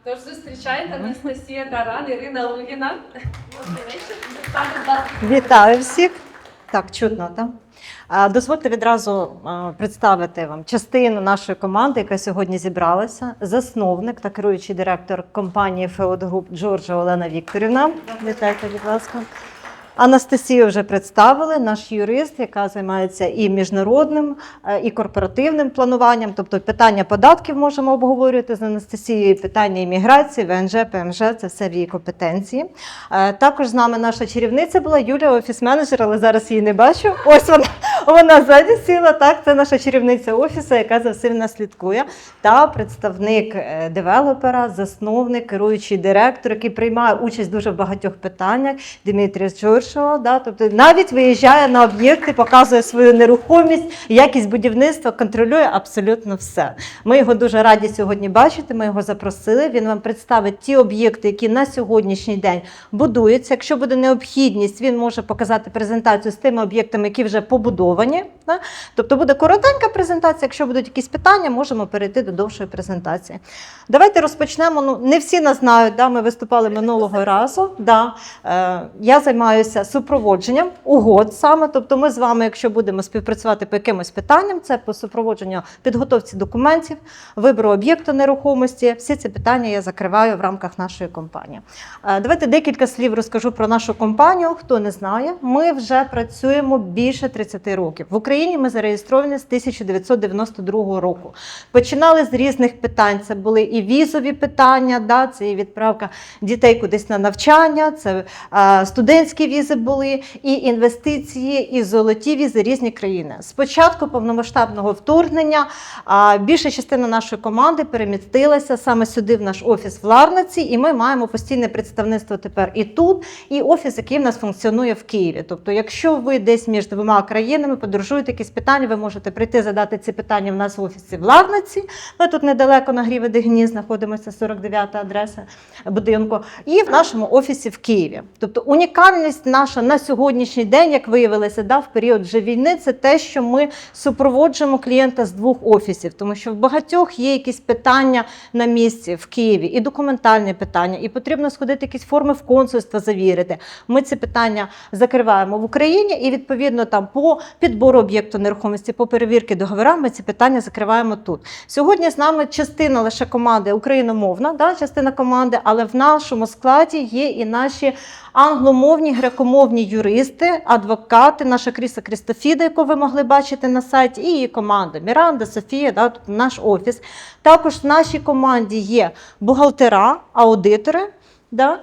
Тож зустрічайте Анастасія Таран, Ірина Лугіна. Вітаю всіх. Так, чутно, так? Дозвольте відразу представити вам частину нашої команди, яка сьогодні зібралася. Засновник та керуючий директор компанії Феод Груп Джорджа Олена Вікторівна. Вітайте, будь ласка. Анастасію вже представили, наш юрист, яка займається і міжнародним, і корпоративним плануванням, тобто питання податків можемо обговорювати з Анастасією, питання імміграції, ВНЖ, ПМЖ, це все в її компетенції. Також з нами наша чарівниця була Юлія, офіс-менеджер, але зараз її не бачу. Ось вона ззаді сіла, так, це наша чарівниця офісу, яка за всім нас слідкує. Та представник девелопера, засновник, керуючий директор, який приймає участь дуже в багатьох питаннях, Дмитрій Джордж. Да, тобто навіть виїжджає на об'єкти, показує свою нерухомість, якість будівництва, контролює абсолютно все. Ми його дуже раді сьогодні бачити, ми його запросили, він вам представить ті об'єкти, які на сьогоднішній день будуються. Якщо буде необхідність, він може показати презентацію з тими об'єктами, які вже побудовані. Да? Тобто буде коротенька презентація, якщо будуть якісь питання, можемо перейти до довшої презентації. Давайте розпочнемо, не всі нас знають, да? Ми виступали минулого разу. Да? Я займаюся супроводженням угод саме, тобто ми з вами, якщо будемо співпрацювати по якимось питанням, це по супроводженню підготовці документів, вибору об'єкту нерухомості, всі ці питання я закриваю в рамках нашої компанії. Давайте декілька слів розкажу про нашу компанію, хто не знає. Ми вже працюємо більше 30 років. В Україні ми зареєстровані з 1992 року. Починали з різних питань, це були і візові питання, да, це і відправка дітей кудись на навчання, це студентські візи були, і інвестиції, і золоті візи, різні країни. З початку повномасштабного вторгнення більша частина нашої команди перемістилася саме сюди, в наш офіс в Ларнаці, і ми маємо постійне представництво тепер і тут, і офіс, який в нас функціонує в Києві. Тобто, якщо ви десь між двома країнами подорожуєте якісь питання, ви можете прийти задати ці питання в нас в офісі в Ларнаці. Ми тут недалеко на Гріве Дегні знаходимося, 49-та адреса будинку, і в нашому офісі в Києві. Тобто, унікальність наша на сьогоднішній день, як виявилося, да, в період вже війни, це те, що ми супроводжуємо клієнта з двох офісів, тому що в багатьох є якісь питання на місці в Києві, і документальні питання, і потрібно сходити якісь форми в консульство завірити. Ми ці питання закриваємо в Україні, і відповідно там по підбору об'єкту нерухомості, по перевірці договорів ми ці питання закриваємо тут. Сьогодні з нами частина лише команди україномовна, да, частина команди, але в нашому складі є і наші англомовні, грекомовні юристи, адвокати, наша Кріса Крістофіда, яку ви могли бачити на сайті, і її команда Міранда, Софія, да, тут наш офіс. Також в нашій команді є бухгалтера, аудитори. Да?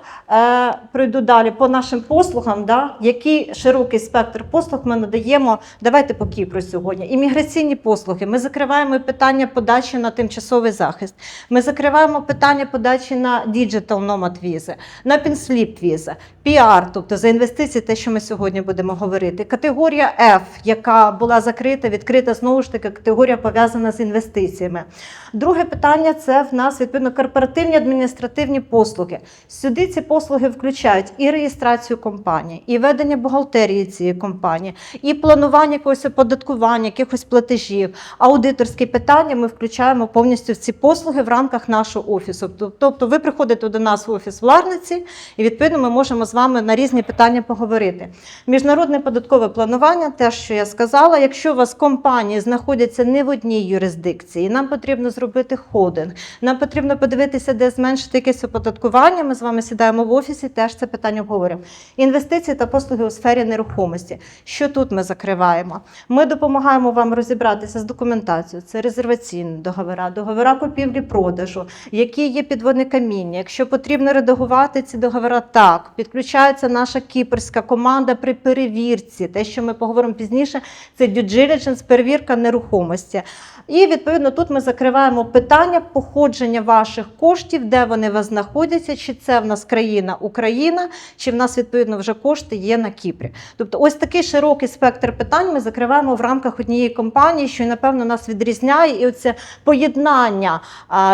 Пройду далі по нашим послугам, да? Який широкий спектр послуг ми надаємо. Давайте по Кіпру сьогодні. Імміграційні послуги. Ми закриваємо питання подачі на тимчасовий захист. Ми закриваємо питання подачі на Digital Nomad візи, на Pinslip віза, PR, тобто за інвестиції, те, що ми сьогодні будемо говорити. Категорія F, яка була закрита, відкрита, знову ж таки, категорія пов'язана з інвестиціями. Друге питання – це в нас, відповідно, корпоративні адміністративні послуги. Сюди ці послуги включають і реєстрацію компанії, і ведення бухгалтерії цієї компанії, і планування якогось оподаткування, якихось платежів. Аудиторські питання ми включаємо повністю в ці послуги в рамках нашого офісу. Тобто ви приходите до нас в офіс в Ларнаці, і відповідно ми можемо з вами на різні питання поговорити. Міжнародне податкове планування, те, що я сказала, якщо у вас компанії знаходяться не в одній юрисдикції, нам потрібно зробити холдинг, нам потрібно подивитися, де зменшити якесь оподаткування, ми з вами сідаємо в офісі, теж це питання обговорюємо. Інвестиції та послуги у сфері нерухомості. Що тут ми закриваємо? Ми допомагаємо вам розібратися з документацією. Це резерваційні договори, договори купівлі-продажу, які є підводні каміння. Якщо потрібно редагувати ці договори, так. Підключається наша кіпрська команда при перевірці. Те, що ми поговоримо пізніше, це due diligence, перевірка нерухомості. І, відповідно, тут ми закриваємо питання походження ваших коштів, де вони у вас знаходяться, чи це в нас країна Україна, чи в нас, відповідно, вже кошти є на Кіпрі. Тобто ось такий широкий спектр питань ми закриваємо в рамках однієї компанії, що, напевно, нас відрізняє. І оце поєднання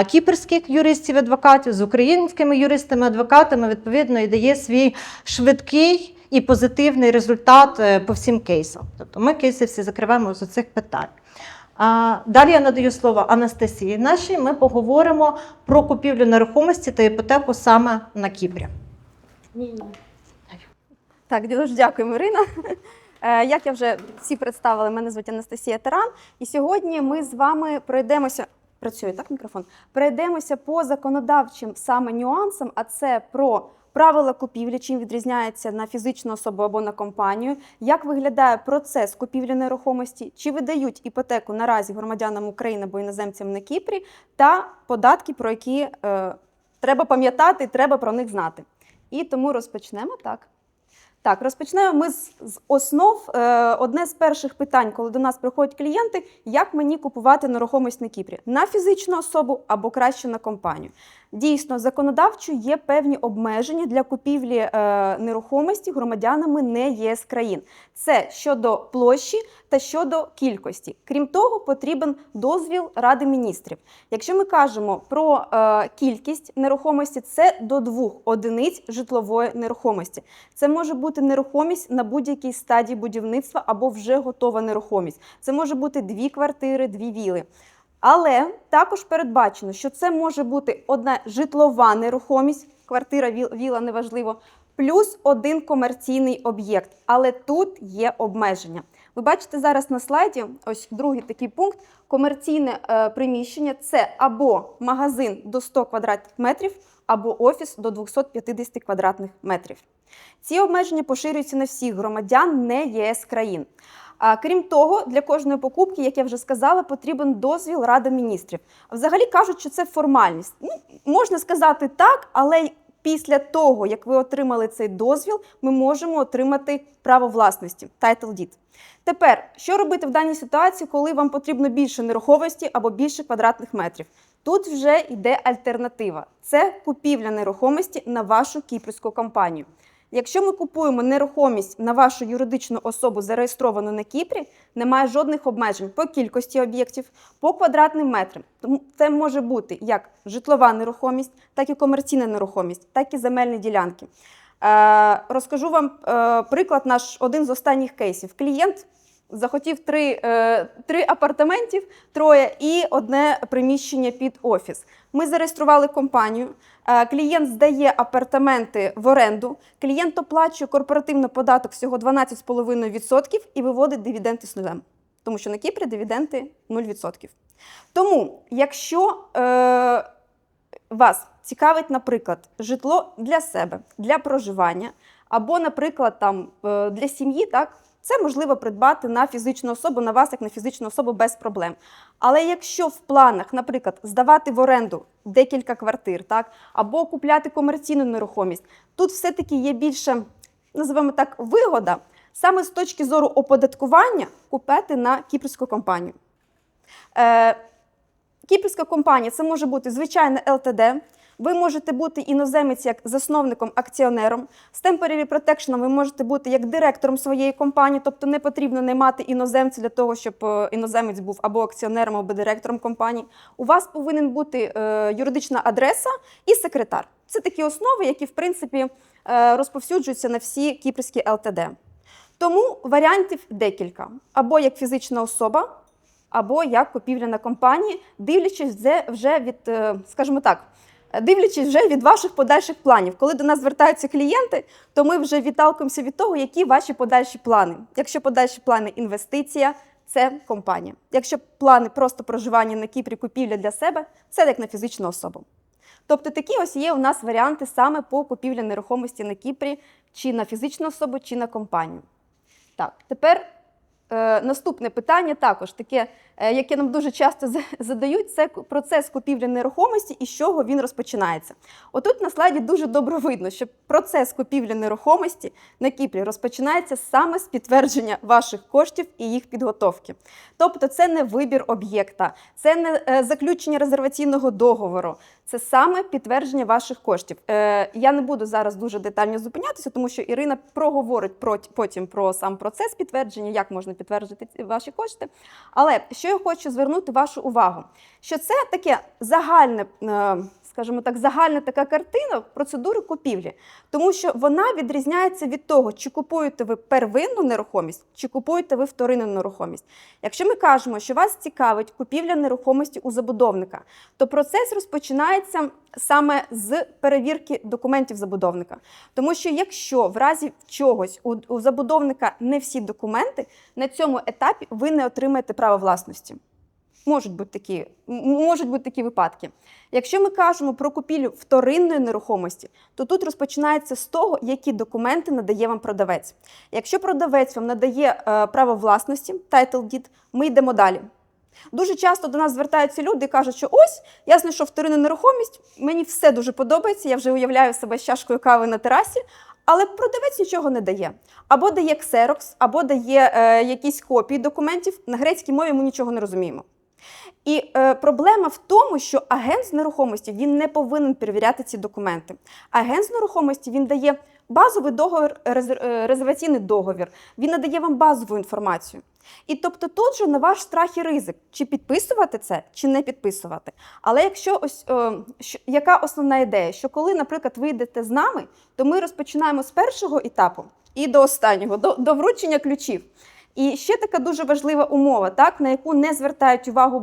кіпрських юристів-адвокатів з українськими юристами-адвокатами, відповідно, і дає свій швидкий і позитивний результат по всім кейсам. Тобто ми кейси всі закриваємо з оцих питань. Далі я надаю слово Анастасії нашій. Ми поговоримо про купівлю нерухомості та іпотеку саме на Кіпрі. Так, дуже дякую, Ірина. Як я вже всі представили, мене звуть Анастасія Таран. І сьогодні ми з вами пройдемося. Працює так мікрофон? Пройдемося по законодавчим саме нюансам, а це про правила купівлі, чим відрізняється на фізичну особу або на компанію, як виглядає процес купівлі нерухомості, чи видають іпотеку наразі громадянам України або іноземцям на Кіпрі, та податки, про які треба пам'ятати, треба про них знати. І тому розпочнемо так. Так, розпочнемо ми з основ. Одне з перших питань, коли до нас приходять клієнти, як мені купувати нерухомість на Кіпрі? На фізичну особу або краще на компанію. Дійсно, законодавчо є певні обмеження для купівлі нерухомості громадянами не ЄС країн. Це щодо площі та щодо кількості. Крім того, потрібен дозвіл Ради міністрів. Якщо ми кажемо про кількість нерухомості, це до 2 одиниць житлової нерухомості. Це може бути нерухомість на будь-якій стадії будівництва або вже готова нерухомість. Це може бути 2 квартири, 2 віли. Але також передбачено, що це може бути одна житлова нерухомість, квартира, віла, неважливо, плюс 1 комерційний об'єкт. Але тут є обмеження. Ви бачите зараз на слайді, ось другий такий пункт, комерційне приміщення – це або магазин до 100 квадратних метрів, або офіс до 250 квадратних метрів. Ці обмеження поширюються на всіх громадян не ЄС країн. Крім того, для кожної покупки, як я вже сказала, потрібен дозвіл Ради міністрів. Взагалі кажуть, що це формальність. Можна сказати так, але після того, як ви отримали цей дозвіл, ми можемо отримати право власності – title deed. Тепер, що робити в даній ситуації, коли вам потрібно більше нерухомості або більше квадратних метрів? Тут вже йде альтернатива. Це купівля нерухомості на вашу кіпрську компанію. Якщо ми купуємо нерухомість на вашу юридичну особу, зареєстровану на Кіпрі, немає жодних обмежень по кількості об'єктів, по квадратним метрам. Тому це може бути як житлова нерухомість, так і комерційна нерухомість, так і земельні ділянки. Розкажу вам приклад, один з останніх кейсів. Клієнт захотів 3 апартаментів, 3 і 1 приміщення під офіс. Ми зареєстрували компанію, клієнт здає апартаменти в оренду, клієнт оплачує корпоративний податок всього 12,5% і виводить дивіденди з нулем. Тому що на Кіпрі дивіденди 0%. Тому, якщо вас цікавить, наприклад, житло для себе, для проживання, або, наприклад, там, для сім'ї, так, це можливо придбати на фізичну особу, на вас як на фізичну особу без проблем. Але якщо в планах, наприклад, здавати в оренду декілька квартир, так, або купляти комерційну нерухомість, тут все-таки є більше, називаємо так, вигода, саме з точки зору оподаткування купити на кіпрську компанію. Кіпрська компанія – це може бути звичайне ЛТД, ви можете бути іноземець як засновником, акціонером. З Temporary Protection ви можете бути як директором своєї компанії, тобто не потрібно наймати іноземця для того, щоб іноземець був або акціонером, або директором компанії. У вас повинен бути юридична адреса і секретар. Це такі основи, які, в принципі, розповсюджуються на всі кіпрські ЛТД. Тому варіантів декілька. Або як фізична особа, або як купівля на компанії, дивлячись вже від, скажімо так, дивлячись вже від ваших подальших планів. Коли до нас звертаються клієнти, то ми вже відталкуємося від того, які ваші подальші плани. Якщо подальші плани – інвестиція, це компанія. Якщо плани просто проживання на Кіпрі, купівля для себе – це як на фізичну особу. Тобто такі ось є у нас варіанти саме по купівлі нерухомості на Кіпрі, чи на фізичну особу, чи на компанію. Так, тепер наступне питання також таке, яке нам дуже часто задають, це процес купівлі нерухомості і з чого він розпочинається. Отут на слайді дуже добре видно, що процес купівлі нерухомості на Кіпрі розпочинається саме з підтвердження ваших коштів і їх підготовки. Тобто це не вибір об'єкта, це не заключення резерваційного договору, це саме підтвердження ваших коштів. Я не буду зараз дуже детально зупинятися, тому що Ірина проговорить потім про сам процес підтвердження, як можна підтвердити ваші кошти. Але що я хочу звернути вашу увагу, що це таке загальне, скажімо так, загальна така картина процедури купівлі. Тому що вона відрізняється від того, чи купуєте ви первинну нерухомість, чи купуєте ви вторинну нерухомість. Якщо ми кажемо, що вас цікавить купівля нерухомості у забудовника, то процес розпочинається саме з перевірки документів забудовника. Тому що якщо в разі чогось у забудовника не всі документи, на цьому етапі ви не отримаєте право власності. Можуть бути такі випадки. Якщо ми кажемо про купівлю вторинної нерухомості, то тут розпочинається з того, які документи надає вам продавець. Якщо продавець вам надає право власності, title deed, ми йдемо далі. Дуже часто до нас звертаються люди і кажуть, що ось, я знайшов вторинну нерухомість, мені все дуже подобається, я вже уявляю себе з чашкою кави на терасі, але продавець нічого не дає. Або дає ксерокс, або дає якісь копії документів, на грецькій мові ми нічого не розуміємо. І проблема в тому, що агент з нерухомості, він не повинен перевіряти ці документи. Агент з нерухомості, він дає базовий договір, резерваційний договір, він надає вам базову інформацію. І тобто тут же на ваш страх і ризик, чи підписувати це, чи не підписувати. Але якщо яка основна ідея? Що коли, наприклад, ви йдете з нами, то ми розпочинаємо з першого етапу і до останнього, до вручення ключів. І ще така дуже важлива умова, так, на яку не звертають увагу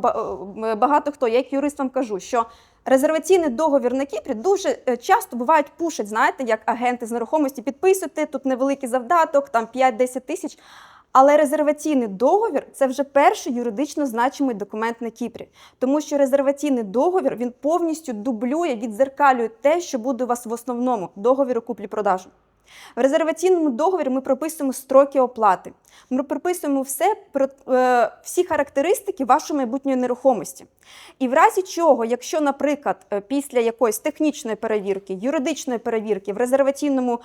багато хто. Я як юрист вам кажу, що резерваційний договір на Кіпрі дуже часто бувають пушать, знаєте, як агенти з нерухомості, підписуйте, тут невеликий завдаток, там 5-10 тисяч. Але резерваційний договір – це вже перший юридично значимий документ на Кіпрі. Тому що резерваційний договір, він повністю дублює, віддзеркалює те, що буде у вас в основному договорі куплі-продажу. В резерваційному договорі ми прописуємо строки оплати. Ми прописуємо всі характеристики вашої майбутньої нерухомості. І в разі чого, якщо, наприклад, після якоїсь технічної перевірки, юридичної перевірки в резерваційному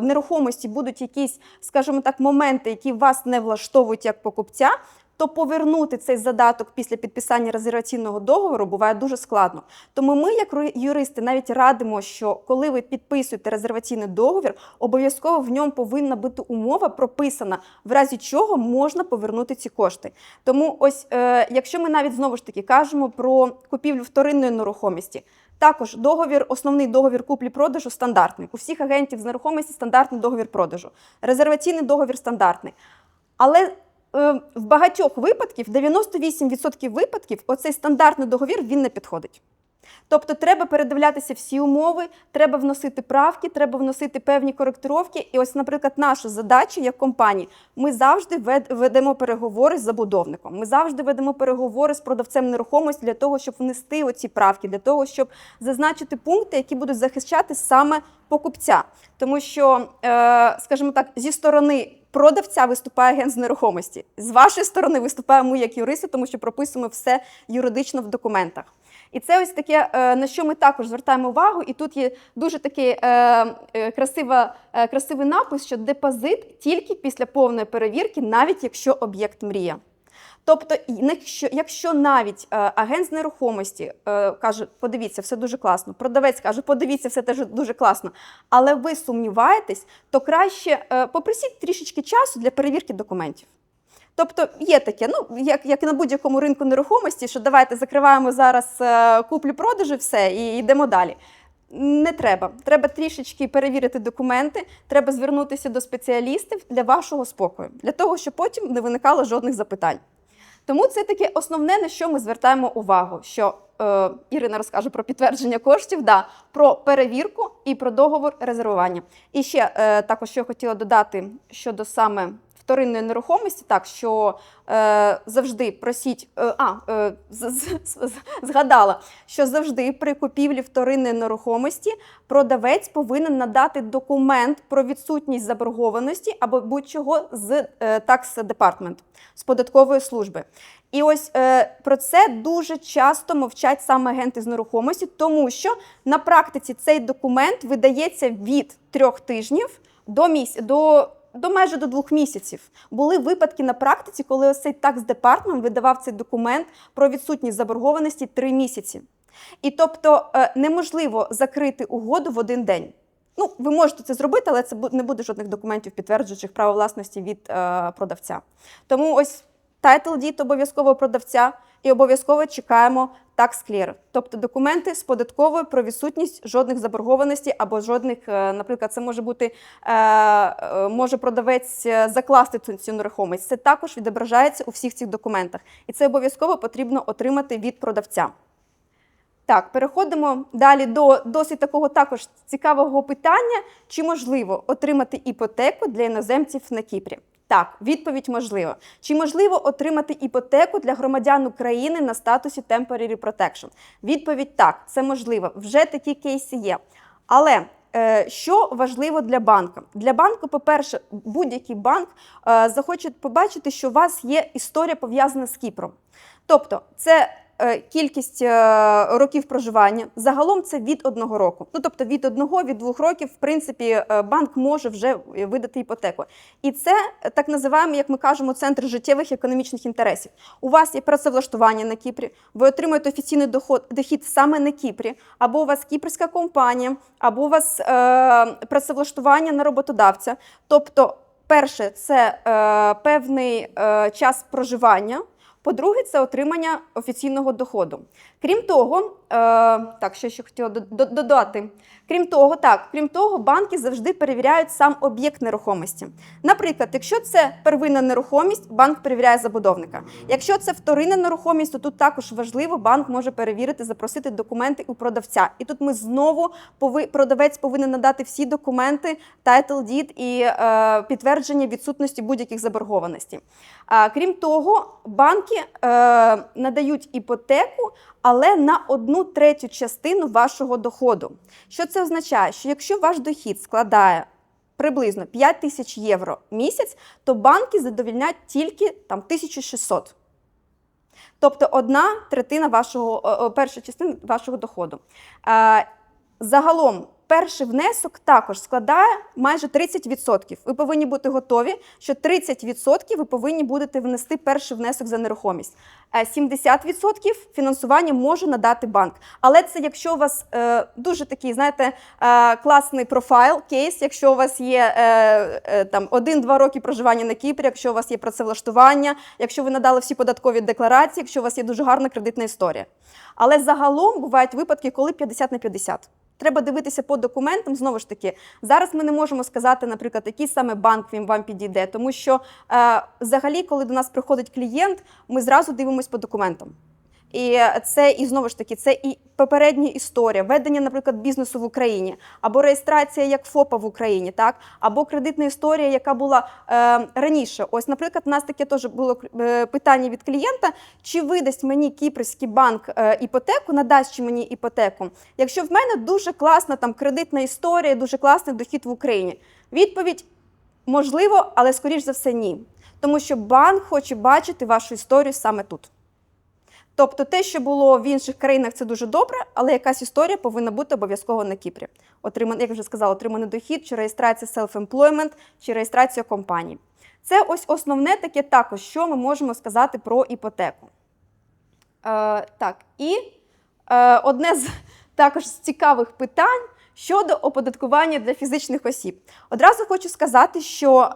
нерухомості будуть якісь, скажімо так, моменти, які вас не влаштовують як покупця, то повернути цей задаток після підписання резерваційного договору буває дуже складно. Тому ми, як юристи, навіть радимо, що коли ви підписуєте резерваційний договір, обов'язково в ньому повинна бути умова прописана, в разі чого можна повернути ці кошти. Тому ось, якщо ми навіть знову ж таки кажемо про купівлю вторинної нерухомості, також основний договір куплі-продажу стандартний. У всіх агентів з нерухомості стандартний договір продажу. Резерваційний договір стандартний. Але в багатьох випадків, 98% випадків, оцей стандартний договір, він не підходить. Тобто треба передивлятися всі умови, треба вносити правки, треба вносити певні коректировки. І ось, наприклад, наша задача як компанії, ми завжди ведемо переговори з забудовником, ми завжди ведемо переговори з продавцем нерухомості для того, щоб внести оці правки, для того, щоб зазначити пункти, які будуть захищати саме покупця. Тому що, скажімо так, зі сторони продавця виступає агент з нерухомості. З вашої сторони виступаємо ми як юристи, тому що прописуємо все юридично в документах. І це ось таке, на що ми також звертаємо увагу. І тут є дуже такий красивий напис, що депозит тільки після повної перевірки, навіть якщо об'єкт мрія. Тобто, якщо навіть агент з нерухомості каже, подивіться, все дуже класно, продавець каже, подивіться, все теж дуже класно, але ви сумніваєтесь, то краще попросіть трішечки часу для перевірки документів. Тобто є таке, як на будь-якому ринку нерухомості, що давайте закриваємо зараз куплю-продажу, все, і йдемо далі. Не треба. Треба трішечки перевірити документи, треба звернутися до спеціалістів для вашого спокою, для того, щоб потім не виникало жодних запитань. Тому це таке основне, на що ми звертаємо увагу, що Ірина розкаже про підтвердження коштів, про перевірку і про договір резервування. І ще також, що я хотіла додати щодо саме вторинної нерухомості, так, що завжди просіть, згадала, що завжди при купівлі вторинної нерухомості продавець повинен надати документ про відсутність заборгованості або будь-чого з Tax Department, з податкової служби. І ось про це дуже часто мовчать саме агенти з нерухомості, тому що на практиці цей документ видається від 3 тижнів до майже до 2 місяців. Були випадки на практиці, коли ось цей Tax Department видавав цей документ про відсутність заборгованості 3 місяці. І тобто неможливо закрити угоду в один день. Ви можете це зробити, але це не буде жодних документів, підтверджуючих право власності від продавця. Тому ось title deed обов'язково продавця, і обов'язково чекаємо tax clear, тобто документи з податковою про відсутність жодних заборгованостей або жодних, наприклад, це може бути, може продавець закласти цю нерухомість. Це також відображається у всіх цих документах. І це обов'язково потрібно отримати від продавця. Так, переходимо далі до досить такого також цікавого питання, чи можливо отримати іпотеку для іноземців на Кіпрі. Так, відповідь можливо. Чи можливо отримати іпотеку для громадян України на статусі Temporary Protection? Відповідь так, це можливо. Вже такі кейси є. Але що важливо для банку? Для банку, по-перше, будь-який банк захоче побачити, що у вас є історія пов'язана з Кіпром. Тобто, це кількість років проживання, загалом це від 1 року. Ну, тобто від 1-2 років, в принципі, банк може вже видати іпотеку. І це, так називаємо, як ми кажемо, центр життєвих економічних інтересів. У вас є працевлаштування на Кіпрі, ви отримуєте офіційний дохід саме на Кіпрі, або у вас кіпрська компанія, або у вас працевлаштування на роботодавця. Тобто, перше, це певний час проживання. По-друге, це отримання офіційного доходу. Крім того, так, що ще хотіла додати. Крім того, банки завжди перевіряють сам об'єкт нерухомості. Наприклад, якщо це первинна нерухомість, банк перевіряє забудовника. Якщо це вторинна нерухомість, то тут також важливо, банк може перевірити, запросити документи у продавця. І тут ми знову, продавець повинен надати всі документи, title deed і підтвердження відсутності будь-яких заборгованостей. Крім того, банки надають іпотеку, але на 1/3 частину вашого доходу. Що це означає? Що якщо ваш дохід складає приблизно 5 тисяч євро в місяць, то банки задовольнять тільки 1600. Тобто 1/3 перша частина вашого доходу. Загалом, перший внесок також складає майже 30%. Ви повинні бути готові, що 30% ви повинні будете внести перший внесок за нерухомість. 70% фінансування може надати банк. Але це якщо у вас дуже такий, знаєте, класний профайл, кейс, якщо у вас є 1-2 роки проживання на Кіпрі, якщо у вас є працевлаштування, якщо ви надали всі податкові декларації, якщо у вас є дуже гарна кредитна історія. Але загалом бувають випадки, коли 50/50. Треба дивитися по документам, знову ж таки. Зараз ми не можемо сказати, наприклад, який саме банк вам підійде, тому що взагалі, коли до нас приходить клієнт, ми зразу дивимося по документам. І це, і знову ж таки, це і попередня історія, ведення, наприклад, бізнесу в Україні, або реєстрація як ФОПа в Україні, так? Або кредитна історія, яка була раніше. Ось, наприклад, у нас таке теж було питання від клієнта, чи видасть мені кіпрський банк іпотеку, надасть мені іпотеку, якщо в мене дуже класна кредитна історія, дуже класний дохід в Україні. Відповідь – можливо, але, скоріш за все, ні. Тому що банк хоче бачити вашу історію саме тут. Тобто те, що було в інших країнах, це дуже добре, але якась історія повинна бути обов'язково на Кіпрі. Як вже сказала, отриманий дохід, чи реєстрація self-employment, чи реєстрація компаній. Це ось основне таке також, що ми можемо сказати про іпотеку. Одне з також цікавих питань щодо оподаткування для фізичних осіб. Одразу хочу сказати, що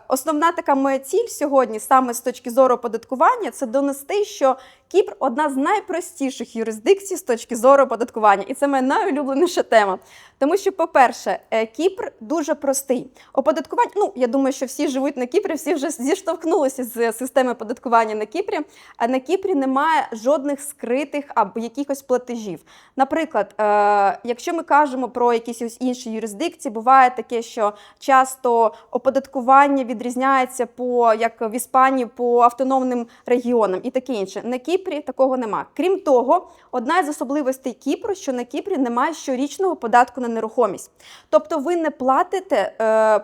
основна така моя ціль сьогодні, саме з точки зору оподаткування, це донести, що Кіпр – одна з найпростіших юрисдикцій з точки зору оподаткування. І це моя найулюбленіша тема. Тому що, по-перше, Кіпр дуже простий. Оподаткування, я думаю, що всі живуть на Кіпрі, всі вже зіштовхнулися з системою оподаткування на Кіпрі. А на Кіпрі немає жодних скритих або якихось платежів. Наприклад, якщо ми кажемо про якісь ось інші юрисдикції, буває таке, що часто оподаткування відрізняється як в Іспанії, по автономним регіонам і таке інше. На Кіпрі такого нема. Крім того, одна із особливостей Кіпру, що на Кіпрі немає щорічного податку на нерухомість. Тобто ви не платите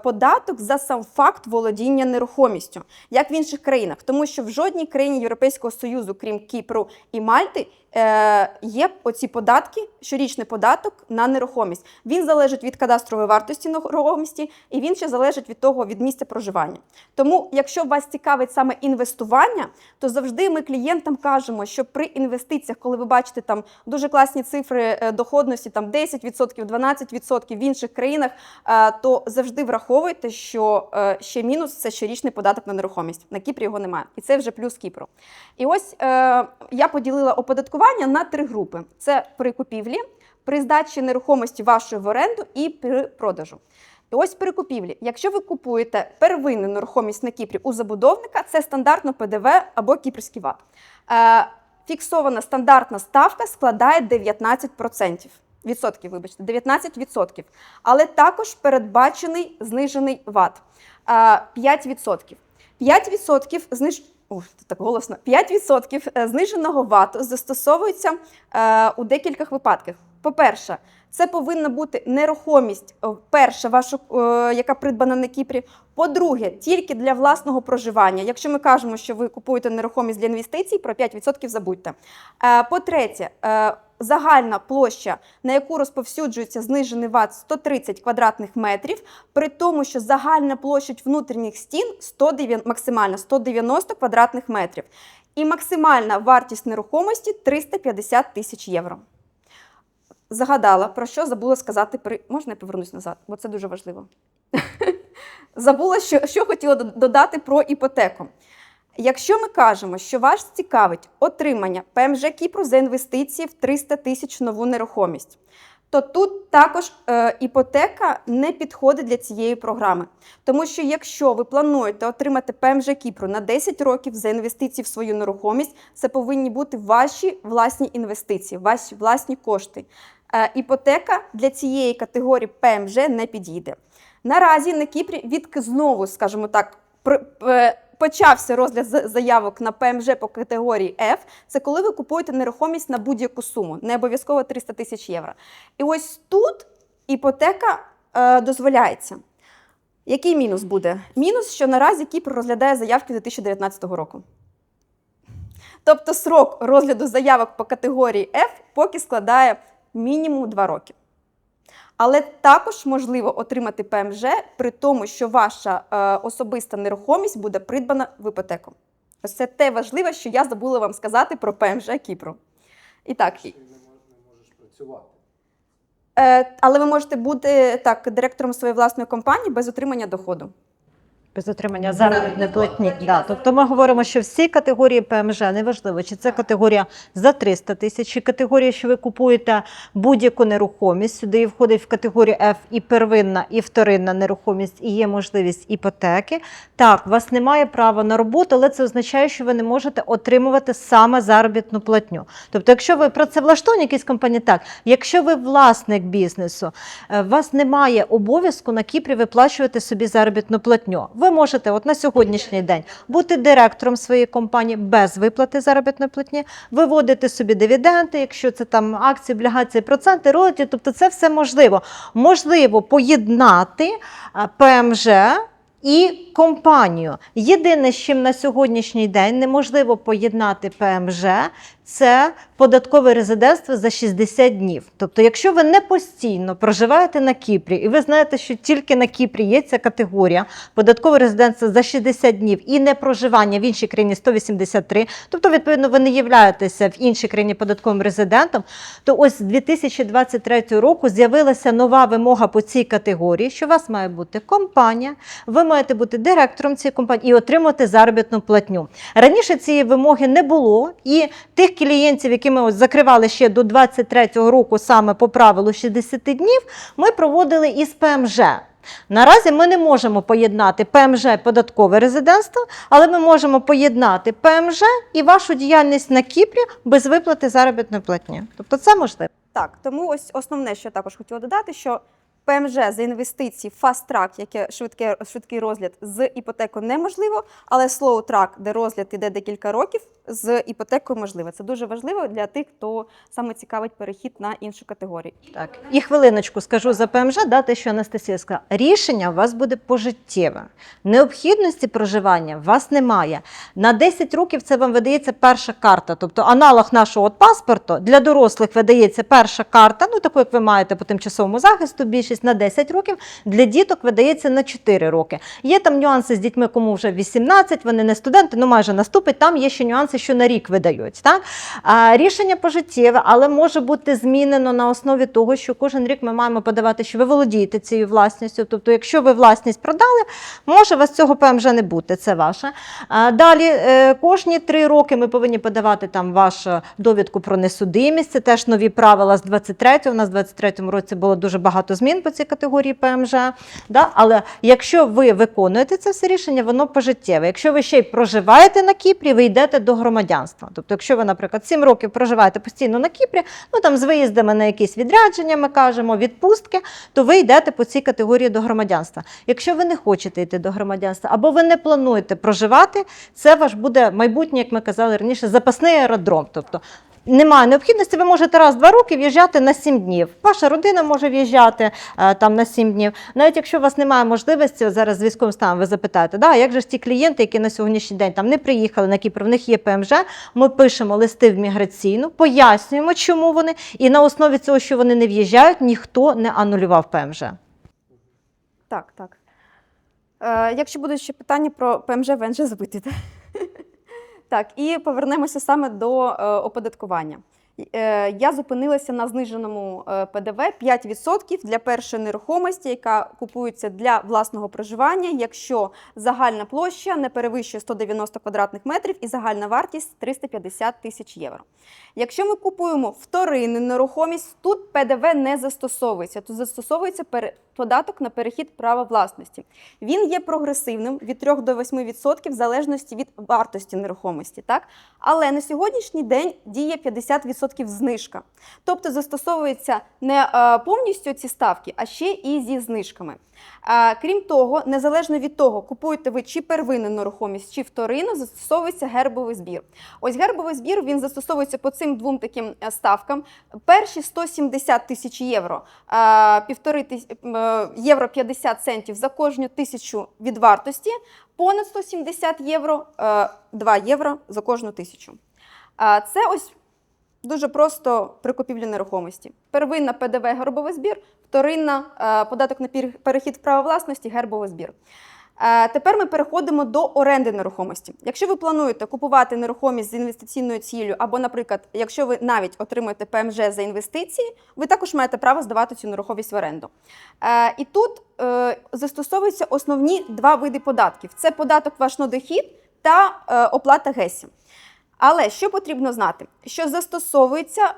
податок за сам факт володіння нерухомістю, як в інших країнах. Тому що в жодній країні Європейського Союзу, крім Кіпру і Мальти, є оці податки, щорічний податок на нерухомість. Він залежить від кадастрової вартості нерухомості, і він ще залежить від того, від місця проживання. Тому, якщо вас цікавить саме інвестування, то завжди ми клієнтам кажемо, що при інвестиціях, коли ви бачите там дуже класні цифри доходності, там 10%, 12% в інших країнах, то завжди враховуйте, що ще мінус – це щорічний податок на нерухомість. На Кіпрі його немає. І це вже плюс Кіпру. І ось я поділила оподаткування на 3 групи. Це при купівлі, при здачі нерухомості вашої в оренду і при продажу. І ось при купівлі. Якщо ви купуєте первинну нерухомість на Кіпрі у забудовника, це стандартно ПДВ або кіпрський ВАТ. Фіксована стандартна ставка складає 19%. 19%. Але також передбачений знижений ВАТ 5%. 5% зниженого ВАТу застосовується у декількох випадках. По-перше, це повинна бути нерухомість, перша, ваша, яка придбана на Кіпрі. По-друге, тільки для власного проживання. Якщо ми кажемо, що ви купуєте нерухомість для інвестицій, про 5% забудьте. По-третє, загальна площа, на яку розповсюджується знижений ВАТ 130 квадратних метрів, при тому, що загальна площа внутрішніх стін максимально 190 квадратних метрів. І максимальна вартість нерухомості 350 тисяч євро. Загадала, про що забула сказати Можна я повернусь назад? Бо це дуже важливо. Забула, що хотіла додати про іпотеку. Якщо ми кажемо, що вас цікавить отримання ПМЖ Кіпру за інвестиції в 300 тисяч нову нерухомість, то тут також іпотека не підходить для цієї програми. Тому що якщо ви плануєте отримати ПМЖ Кіпру на 10 років за інвестиції в свою нерухомість, це повинні бути ваші власні інвестиції, ваші власні кошти. Іпотека для цієї категорії ПМЖ не підійде. Наразі на Кіпрі знову, скажімо так, почався розгляд заявок на ПМЖ по категорії F. Це коли ви купуєте нерухомість на будь-яку суму, не обов'язково 300 тисяч євро. І ось тут іпотека дозволяється. Який мінус буде? Мінус, що наразі Кіпр розглядає заявки 2019 року. Тобто срок розгляду заявок по категорії F поки складає мінімум 2 роки. Але також можливо отримати ПМЖ при тому, що ваша особиста нерухомість буде придбана в іпотеку. Ось це те важливе, що я забула вам сказати про ПМЖ Кіпру. І так. Ти не можеш працювати. Але ви можете бути директором своєї власної компанії без отримання доходу. Без отримання заробітної платні. Да. Тобто ми говоримо, що всі категорії ПМЖ, неважливо, чи це категорія за 300 тисяч, чи категорія, що ви купуєте будь-яку нерухомість, сюди входить в категорію F і первинна, і вторинна нерухомість, і є можливість іпотеки. Так, у вас немає права на роботу, але це означає, що ви не можете отримувати саме заробітну платню. Тобто, якщо ви працевлаштовані в якійсь компанії, так, якщо ви власник бізнесу, у вас немає обов'язку на Кіпрі виплачувати собі заробітну платню. Ви можете от на сьогоднішній день бути директором своєї компанії без виплати заробітної платні, виводити собі дивіденди, якщо це там акції, облігації, проценти, роялті, тобто це все можливо. Можливо поєднати ПМЖ і компанію. Єдине, з чим на сьогоднішній день неможливо поєднати ПМЖ, це податкове резидентство за 60 днів. Тобто, якщо ви не постійно проживаєте на Кіпрі, і ви знаєте, що тільки на Кіпрі є ця категорія податкове резидентство за 60 днів і не проживання в іншій країні 183, тобто, відповідно, ви не являєтеся в іншій країні податковим резидентом, то ось з 2023 року з'явилася нова вимога по цій категорії, що у вас має бути компанія, ви маєте бути директором цієї компанії і отримати заробітну платню. Раніше цієї вимоги не було, і тих клієнтів, які ми ось закривали ще до 2023 року саме по правилу 60 днів, ми проводили із ПМЖ. Наразі ми не можемо поєднати ПМЖ і податкове резидентство, але ми можемо поєднати ПМЖ і вашу діяльність на Кіпрі без виплати заробітної платні. Тобто це можливо. Так, тому ось основне, що я також хотіла додати, що ПМЖ за інвестиції Fast Track, яке швидкий розгляд з іпотекою неможливо, але Slow Track, де розгляд іде декілька років, з іпотекою можливе. Це дуже важливо для тих, хто саме цікавить перехід на іншу категорію. Так, і хвилиночку скажу за ПМЖ, да, те, що Анастасія сказала. Рішення у вас буде пожиттєве. Необхідності проживання у вас немає. На 10 років це вам видається перша карта, тобто аналог нашого паспорту для дорослих видається перша карта, ну таку, як ви маєте по тимчасовому захисту, більшість на 10 років, для діток видається на 4 роки. Є там нюанси з дітьми, кому вже 18, вони не студенти, ну майже наступить, там є ще нюанси, що на рік видають. Так? Рішення пожиттєве, але може бути змінено на основі того, що кожен рік ми маємо подавати, що ви володієте цією власністю. Тобто, якщо ви власність продали, може у вас цього ПМЖ не бути, це ваше. Далі, кожні 3 роки ми повинні подавати там вашу довідку про несудимість, це теж нові правила з 23-го, у нас в 23-му році було дуже багато змін по цій категорії ПМЖ. Да? Але якщо ви виконуєте це все рішення, воно пожиттєве. Якщо ви ще й проживаєте на Кіпрі, ви йдете до громадянства. Тобто, якщо ви, наприклад, 7 років проживаєте постійно на Кіпрі, ну там з виїздами на якісь відрядження, ми кажемо, відпустки, то ви йдете по цій категорії до громадянства. Якщо ви не хочете йти до громадянства, або ви не плануєте проживати, це ваш буде майбутнє, як ми казали раніше, запасний аеродром. Тобто, немає необхідності, ви можете раз в 2 роки в'їжджати на 7 днів. Ваша родина може в'їжджати там на 7 днів. Навіть якщо у вас немає можливості, зараз з військовим станом ви запитаєте, да, як же ж ті клієнти, які на сьогоднішній день там не приїхали на Кіпр, в них є ПМЖ, ми пишемо листи в міграційну, пояснюємо, чому вони, і на основі цього, що вони не в'їжджають, ніхто не анулював ПМЖ. Так, так. Якщо будуть ще питання про ПМЖ, ВНЖ, запитуйте. Так, і повернемося саме до оподаткування. Я зупинилася на зниженому ПДВ 5% для першої нерухомості, яка купується для власного проживання, якщо загальна площа не перевищує 190 квадратних метрів і загальна вартість 350 тисяч євро. Якщо ми купуємо вторинну нерухомість, тут ПДВ не застосовується, тут застосовується податок на перехід права власності. Він є прогресивним від 3 до 8% в залежності від вартості нерухомості. Так? Але на сьогоднішній день діє 50% знижка. Тобто застосовується не повністю ці ставки, а ще і зі знижками. Крім того, незалежно від того, купуєте ви чи первинну нерухомість, чи вторинну, застосовується гербовий збір. Ось гербовий збір, він застосовується по цим двом таким ставкам. Перші 170 тисяч євро, євро 50 центів за кожну тисячу від вартості, понад 170 євро, 2 євро за кожну тисячу. Це ось дуже просто при купівлі нерухомості. Первинна ПДВ гербовий збір, вторинна податок на перехід права власності, гербовий збір. Тепер ми переходимо до оренди нерухомості. Якщо ви плануєте купувати нерухомість з інвестиційною ціллю, або, наприклад, якщо ви навіть отримуєте ПМЖ за інвестиції, ви також маєте право здавати цю нерухомість в оренду. І тут застосовуються основні 2 види податків. Це податок ваш на дохід та оплата ГЕСів. Але що потрібно знати? Що застосовується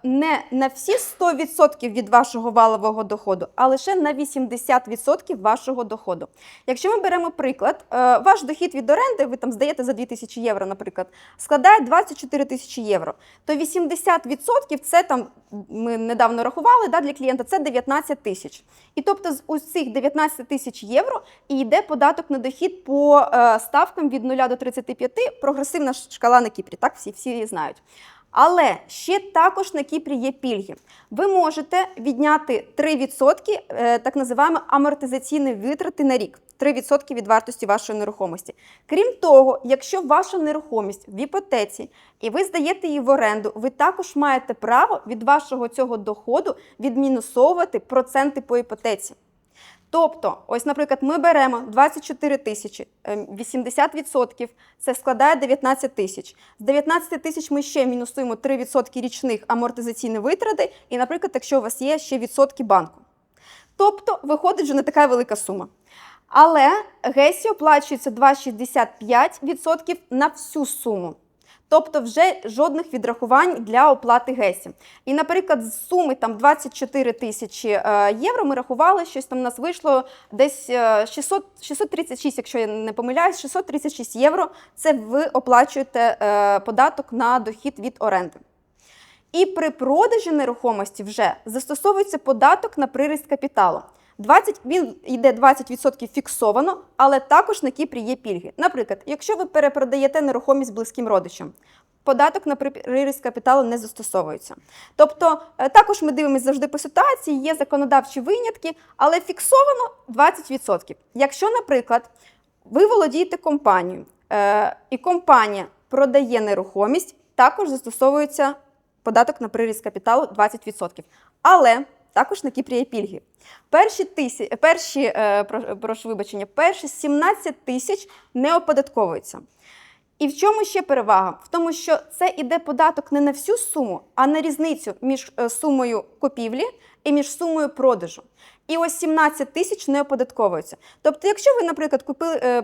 не на всі 100% від вашого валового доходу, а лише на 80% вашого доходу. Якщо ми беремо приклад, ваш дохід від оренди, ви там здаєте за 2000 євро, наприклад, складає 24 тисячі євро, то 80% це там, ми недавно рахували, да, для клієнта, це 19 тисяч. І тобто з усіх 19 тисяч євро і йде податок на дохід по ставкам від 0 до 35, прогресивна шкала на Кіпрі, так, всі її знають. Але ще також на Кіпрі є пільги. Ви можете відняти 3%, так називаємо амортизаційні витрати на рік. 3% від вартості вашої нерухомості. Крім того, якщо ваша нерухомість в іпотеці і ви здаєте її в оренду, ви також маєте право від вашого цього доходу відмінусовувати проценти по іпотеці. Тобто, ось, наприклад, ми беремо 24 тисячі, 80% це складає 19 тисяч. З 19 тисяч ми ще мінусуємо 3% річних амортизаційні витрати і, наприклад, якщо у вас є ще відсотки банку. Тобто, виходить вже не така велика сума. Але ГЕСі оплачується 2,65% на всю суму. Тобто вже жодних відрахувань для оплати ГЕСів. І, наприклад, з суми там 24 тисячі євро ми рахували, щось там у нас вийшло десь 636, якщо я не помиляюсь, 636 євро – це ви оплачуєте податок на дохід від оренди. І при продажі нерухомості вже застосовується податок на приріст капіталу. Він йде 20% фіксовано, але також на Кіпрі є пільги. Наприклад, якщо ви перепродаєте нерухомість близьким родичам, податок на приріст капіталу не застосовується. Тобто, також ми дивимося завжди по ситуації, є законодавчі винятки, але фіксовано 20%. Якщо, наприклад, ви володієте компанією, і компанія продає нерухомість, також застосовується податок на приріст капіталу 20%. Але також на Кіпрі є пільги. Перші 17 тисяч не оподатковуються. І в чому ще перевага? В тому, що це іде податок не на всю суму, а на різницю між сумою купівлі і між сумою продажу. І ось 17 тисяч не оподатковуються. Тобто, якщо ви, наприклад,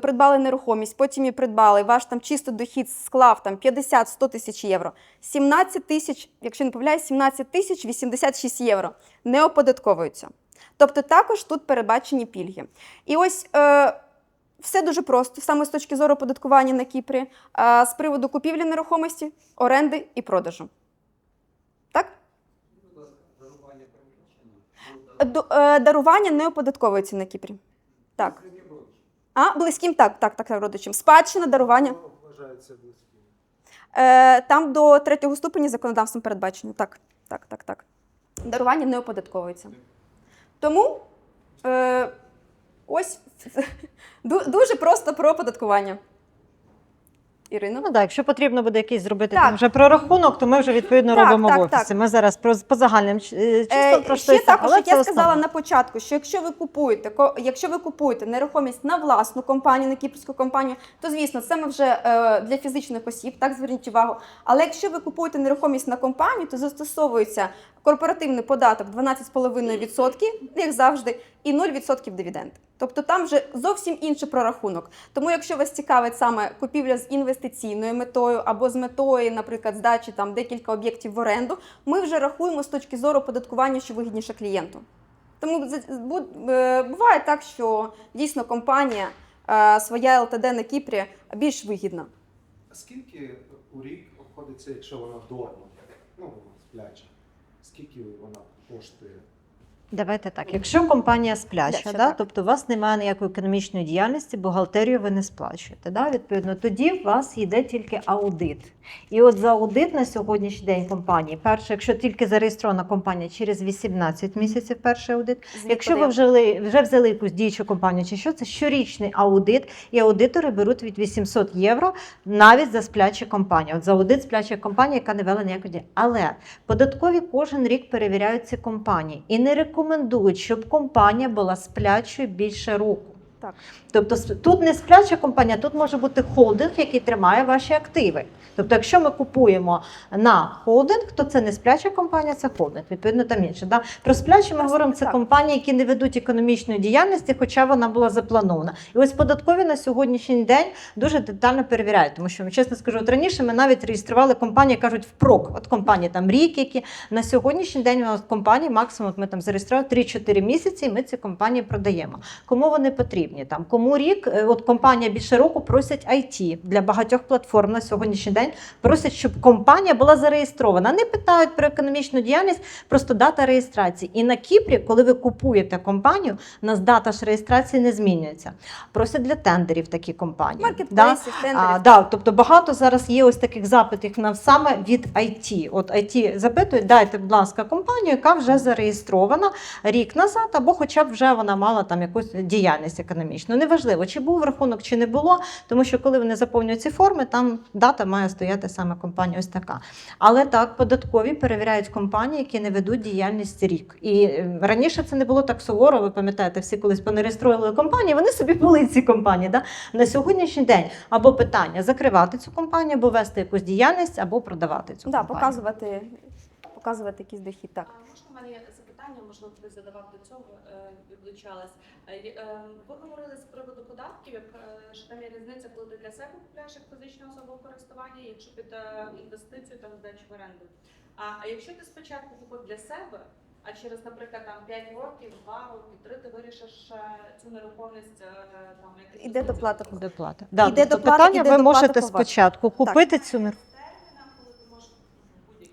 придбали нерухомість, потім її придбали, ваш там чисто дохід склав там 50-100 тисяч євро, 17 тисяч, якщо не помиляюсь, 17 тисяч 86 євро не оподатковуються. Тобто, також тут передбачені пільги. І ось все дуже просто, саме з точки зору оподаткування на Кіпрі, з приводу купівлі нерухомості, оренди і продажу. Так? Дарування не оподатковується на Кіпрі. Так. Близьким, так, родичам. Спадщина, дарування. Вважається близьким. Там до 3-го ступеня законодавством передбачено. Так. Дарування не оподатковується. Тому ось дуже просто про оподаткування. Ірина? Ну так, якщо потрібно буде якийсь зробити Так. там вже прорахунок, то ми вже відповідно Так, робимо так, в офісі. так. Ми зараз по загальним чисто про Ще щось, також, але як це я основа. сказала на початку, що якщо ви купуєте нерухомість на власну компанію, на кіпрську компанію, то, звісно, це ми вже для фізичних осіб, так, зверніть увагу. Але якщо ви купуєте нерухомість на компанію, то застосовується корпоративний податок 12,5%, як завжди, і 0% дивіденд. Тобто там вже зовсім інший прорахунок. Тому якщо вас цікавить саме купівля з інвестиційною метою або з метою, наприклад, здачі там декілька об'єктів в оренду, ми вже рахуємо з точки зору оподаткування, що вигідніше клієнту. Тому буває так, що дійсно компанія, своя ЛТД на Кіпрі більш вигідна. А скільки у рік обходиться, якщо вона вдома? Спляча. Скільки вона коштує? Давайте так. Якщо компанія спляча, Так. тобто у вас немає ніякої економічної діяльності, бухгалтерію ви не сплачуєте. Відповідно, тоді у вас йде тільки аудит. І от за аудит на сьогоднішній день компанії, перше, якщо тільки зареєстрована компанія, через 18 місяців перший аудит. Якщо ви вже взяли якусь діючу компанію чи що, це щорічний аудит, і аудитори беруть від 800 євро навіть за сплячу компанію. От за аудит сплячої компанії, яка не вела ніякої діяльності. Але податкові кожен рік перевіряють ці компанії і не рекомендують, щоб компанія була сплячою більше року. Так. Тобто тут не спляча компанія, тут може бути холдинг, який тримає ваші активи. Тобто, якщо ми купуємо на холдинг, то це не спляча компанія, це холдинг. Відповідно, там інше. Да? Про сплячі ми говоримо, це компанії, які не ведуть економічної діяльності, хоча вона була запланована. І ось податкові на сьогоднішній день дуже детально перевіряють, тому що, чесно скажу, от раніше ми навіть реєстрували компанії, кажуть, впрок. От компанії там рік, які на сьогоднішній день у нас компанії, максимум ми там зареєстрували 3-4 місяці, і ми ці компанії продаємо. Кому вони потрібні? Там, кому рік, от компанія більше року просять IT. Для багатьох платформ на сьогоднішній день просять, щоб компанія була зареєстрована. Не питають про економічну діяльність, просто дата реєстрації. І на Кіпрі, коли ви купуєте компанію, у нас дата ж реєстрації не змінюється. Просять для тендерів такі компанії. Маркетплейсів, тендерів. Тобто багато зараз є ось таких запитів саме від IT. От IT запитують, дайте, будь ласка, компанію, яка вже зареєстрована рік назад, або хоча б вже вона мала там якусь діяльність економічну. Неважливо, чи був рахунок, чи не було, тому що коли вони заповнюють ці форми, там дата має стояти саме компанія ось така. Але так, податкові перевіряють компанії, які не ведуть діяльність рік. І раніше це не було так суворо, ви пам'ятаєте, всі колись понереєстрували компанії, вони собі були ці компанії. Да? На сьогоднішній день або питання закривати цю компанію, або вести якусь діяльність, або продавати цю компанію. Показувати якийсь дохід, так. Можна в мене є запитання, можливо, хтось задавав до цього, відлучалась. Ви говорили з приводу податків, що там є різниця, коли ти для себе купляєш як фізична особа в користування, якщо під інвестицію там здачу в оренду. А якщо ти спочатку купив для себе, а через, наприклад, там 5 років, 2 роки, 3 ти вирішиш цю нерухомість там якось... Іде доплата. Доплата. Іде Тобто доплата, питання, іде ви доплата можете по вас. спочатку купити цю нерухомість.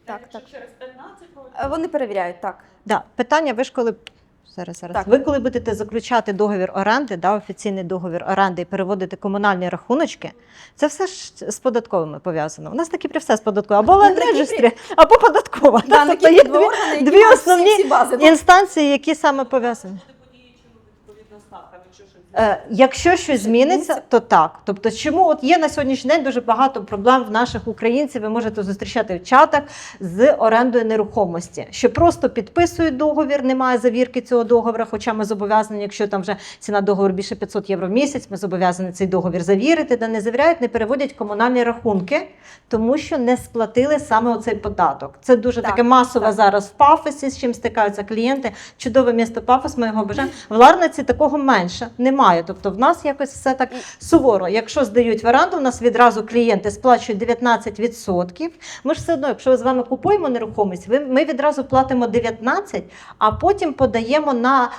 Так. Якщо через 15 років... Вони перевіряють, так. Да, питання, ви ж коли Зараз. Так. Ви коли будете заключати договір оренди, да, офіційний договір оренди і переводити комунальні рахуночки, це все ж з податковими пов'язано. У нас на Кіпрі все з податковою. Або На Land Registry, або податкова. Да, на Тобто Кіпрі є два органи, які дві мають основні всі бази. інстанції, які саме пов'язані. Буде подіючими відповідно ставками, якщо щось Якщо щось зміниться, то так. Тобто, чому от є на сьогоднішній день дуже багато проблем в наших українців, ви можете зустрічати в чатах з орендою нерухомості, що просто підписують договір, немає завірки цього договору, хоча ми зобов'язані, якщо там вже ціна договору більше 500 євро в місяць, ми зобов'язані цей договір завірити, де не завіряють, не переводять комунальні рахунки, тому що не сплатили саме оцей податок. Це дуже Так, таке масове так. зараз в Пафосі, з чим стикаються клієнти. Чудове місто Пафос, ми його бажаємо. В Ларнаці такого менше, немає. Тобто в нас якось все так суворо. Якщо здають в оренду, у нас відразу клієнти сплачують 19%. Ми ж все одно, якщо ми з вами купуємо нерухомість, ми відразу платимо 19%, а потім подаємо на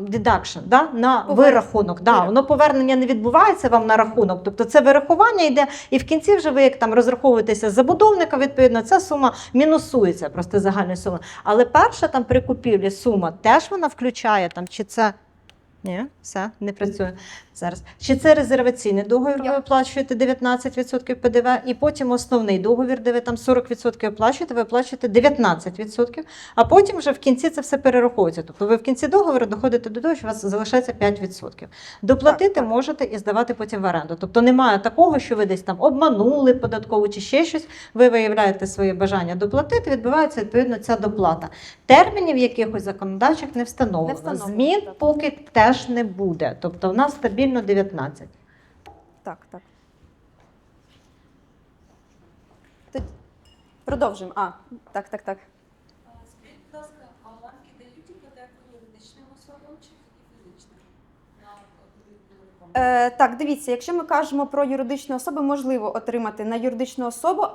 deduction, да? На вирахунок. Да, воно повернення не відбувається вам на рахунок. Тобто це вирахування йде, і в кінці вже ви як там розраховуєтеся з забудовника, відповідно, ця сума мінусується просто загальною сумою. Але перша там при купівлі сума теж вона включає там, чи це... Ні, все, не працює зараз. Чи це резерваційний договір, ви оплачуєте 19% ПДВ, і потім основний договір, де ви там 40% оплачуєте, ви оплачуєте 19%, а потім вже в кінці це все перераховується. Тобто ви в кінці договору доходите до того, що у вас залишається 5%. Доплатити можете і здавати потім в оренду. Тобто немає такого, що ви десь там обманули податкову чи ще щось, ви виявляєте своє бажання доплатити, відбувається відповідно ця доплата. Термінів якихось законодавчих не встановлено. Змін поки теж не буде. Тобто в нас стабільно 19. Так. Продовжуємо. Так. Скажіть, будь ласка, а банки дають іпотеку юридичним особам чи фізичним? Так, дивіться, якщо ми кажемо про юридичну особу, можливо отримати на юридичну особу,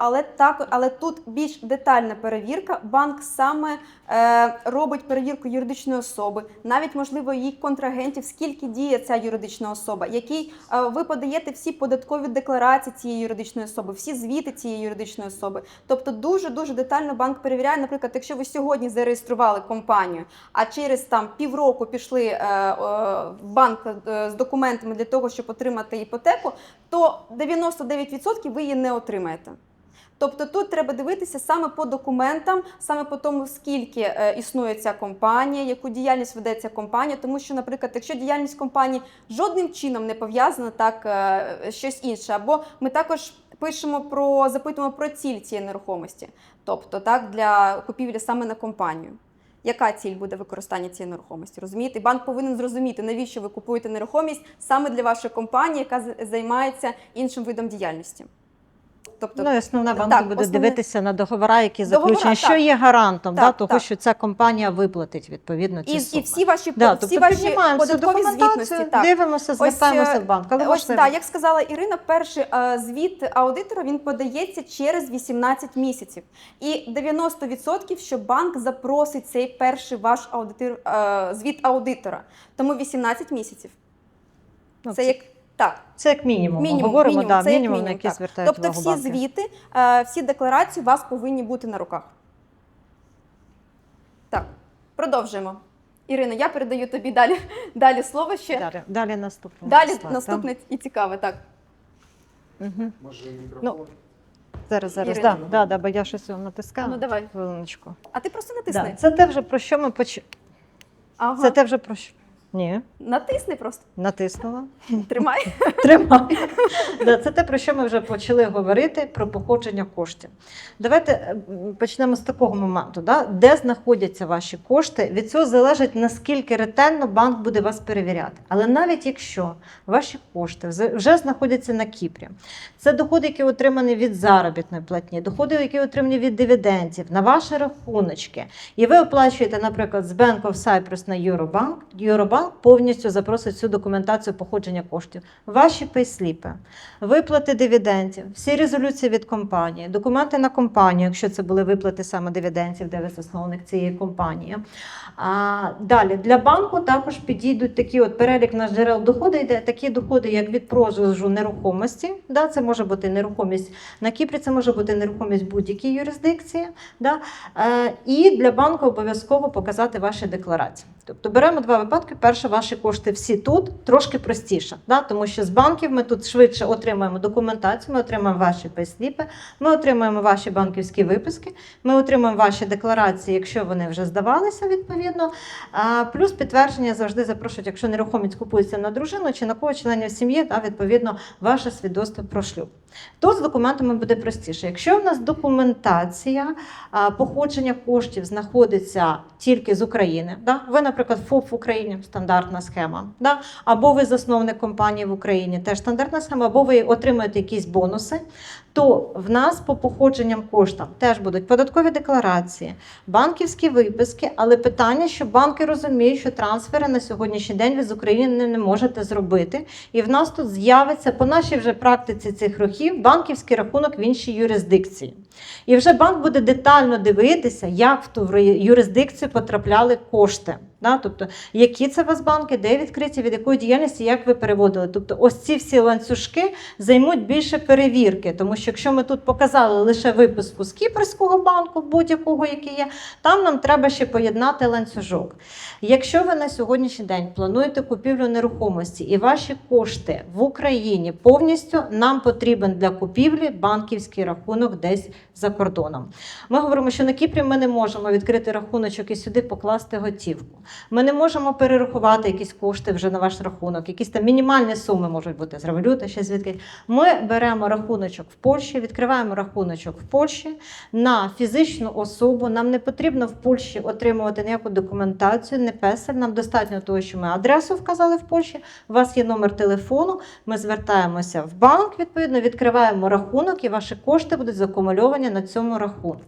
але тут більш детальна перевірка. Банк саме робить перевірку юридичної особи, навіть, можливо, її контрагентів, скільки діє ця юридична особа, який ви подаєте всі податкові декларації цієї юридичної особи, всі звіти цієї юридичної особи. Тобто дуже-дуже детально банк перевіряє. Наприклад, якщо ви сьогодні зареєстрували компанію, а через там півроку пішли в банк з документами для того, щоб отримати іпотеку, то 99% ви її не отримаєте. Тобто тут треба дивитися саме по документам, саме по тому, скільки існує ця компанія, яку діяльність веде ця компанія. Тому що, наприклад, якщо діяльність компанії жодним чином не пов'язана, так, щось інше, або ми також запитуємо про ціль цієї нерухомості, тобто так, для купівлі саме на компанію. Яка ціль буде використання цієї нерухомості? Розумієте? Банк повинен зрозуміти, навіщо ви купуєте нерухомість саме для вашої компанії, яка займається іншим видом діяльності. Тобто, основна банк буде дивитися на договори, які заключені, що є гарантом того, що ця компанія виплатить відповідно ці суми. І всі ваші податкові звітності. Дивимося, звертаємося в банк. Як сказала Ірина, перший звіт аудитора, він подається через 18 місяців. І 90%, що банк запросить цей перший ваш звіт аудитора. Тому 18 місяців. Це як... Так. Це як мінімум. Говоримо, мінімум, на який звертають увагу Тобто банки. всі звіти, всі декларації у вас повинні бути на руках. Так, продовжуємо. Ірина, я передаю тобі далі слово ще. Далі наступне. Далі наступне і цікаве, так. Може мікрофон? Зараз, бо я щось натискаю. Ну, давай. Хвилиночку. А ти просто натисни. Це те вже, про що ми почали. Ага. Це те вже про що? Ні. Натисни просто. Натиснула. Тримай. Тримай. Це те, про що ми вже почали говорити, про походження коштів. Давайте почнемо з такого моменту. Де знаходяться ваші кошти, від цього залежить, наскільки ретельно банк буде вас перевіряти. Але навіть якщо ваші кошти вже знаходяться на Кіпрі, це доходи, які отримані від заробітної платні, доходи, які отримані від дивідендів, на ваші рахуночки, і ви оплачуєте, наприклад, з Bank of Cyprus на Eurobank, банк повністю запросить всю документацію походження коштів. Ваші пейсліпи, виплати дивідендів, всі резолюції від компанії, документи на компанію, якщо це були виплати саме дивідендів, де ви засновник цієї компанії. Далі, для банку також підійдуть такі перелік наш джерел доходу, йде такі доходи, як від продажу нерухомості, це може бути нерухомість на Кіпрі, це може бути нерухомість будь-якій юрисдикції. І для банку обов'язково показати ваші декларації. Тобто беремо два випадки. Перше, ваші кошти всі тут, трошки простіше, тому що з банків ми тут швидше отримаємо документацію, ми отримаємо ваші пейсліпи, ми отримаємо ваші банківські виписки, ми отримаємо ваші декларації, якщо вони вже здавалися відповідно. Плюс підтвердження завжди запрошують, якщо нерухомість купується на дружину чи на кого членів сім'ї, відповідно ваше свідоцтво про шлюб. Тут з документами буде простіше. Якщо в нас документація походження коштів знаходиться тільки з України, ви, наприклад, ФОП в Україні, стандартна схема, або ви засновник компанії в Україні, теж стандартна схема, або ви отримуєте якісь бонуси, то в нас по походженням коштів теж будуть податкові декларації, банківські виписки, але питання, що банки розуміють, що трансфери на сьогоднішній день ви з України не можете зробити, і в нас тут з'явиться, по нашій вже практиці цих років, банківський рахунок в іншій юрисдикції. І вже банк буде детально дивитися, як в ту юрисдикцію потрапляли кошти. Тобто, які це у вас банки, де відкриті, від якої діяльності, як ви переводили. Тобто, ось ці всі ланцюжки займуть більше перевірки, тому що якщо ми тут показали лише виписку з кіпрського банку, будь-якого, який є, там нам треба ще поєднати ланцюжок. Якщо ви на сьогоднішній день плануєте купівлю нерухомості і ваші кошти в Україні повністю, нам потрібен для купівлі банківський рахунок десь за кордоном. Ми говоримо, що на Кіпрі ми не можемо відкрити рахуночок і сюди покласти готівку. Ми не можемо перерахувати якісь кошти вже на ваш рахунок, якісь там мінімальні суми можуть бути з революта, ще звідки. Ми беремо рахуночок в Польщі, відкриваємо рахуночок в Польщі на фізичну особу. Нам не потрібно в Польщі отримувати ніяку документацію, не песель. Нам достатньо того, що ми адресу вказали в Польщі, у вас є номер телефону, ми звертаємося в банк, відповідно, відкриваємо рахунок і ваші кошти будуть закумульовані на цьому рахунку.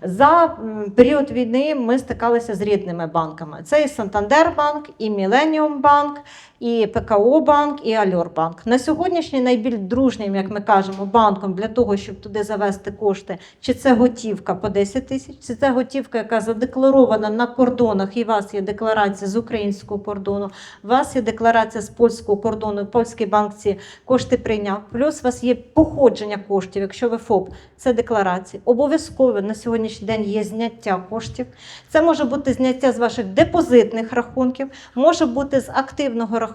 За період війни ми стикалися з рідними банками. Це і Сантандер банк, і Міленіум банк, і ПКО банк, і Альор банк. На сьогоднішній найбільш дружнім, як ми кажемо, банком для того, щоб туди завести кошти, чи це готівка по 10 тисяч, чи це готівка, яка задекларована на кордонах, і у вас є декларація з українського кордону, у вас є декларація з польського кордону, польський банк ці кошти прийняв, плюс у вас є походження коштів, якщо ви ФОП, це декларації. Обов'язково на сьогоднішній день є зняття коштів. Це може бути зняття з ваших депозитних рахунків, може бути з активного рахунку,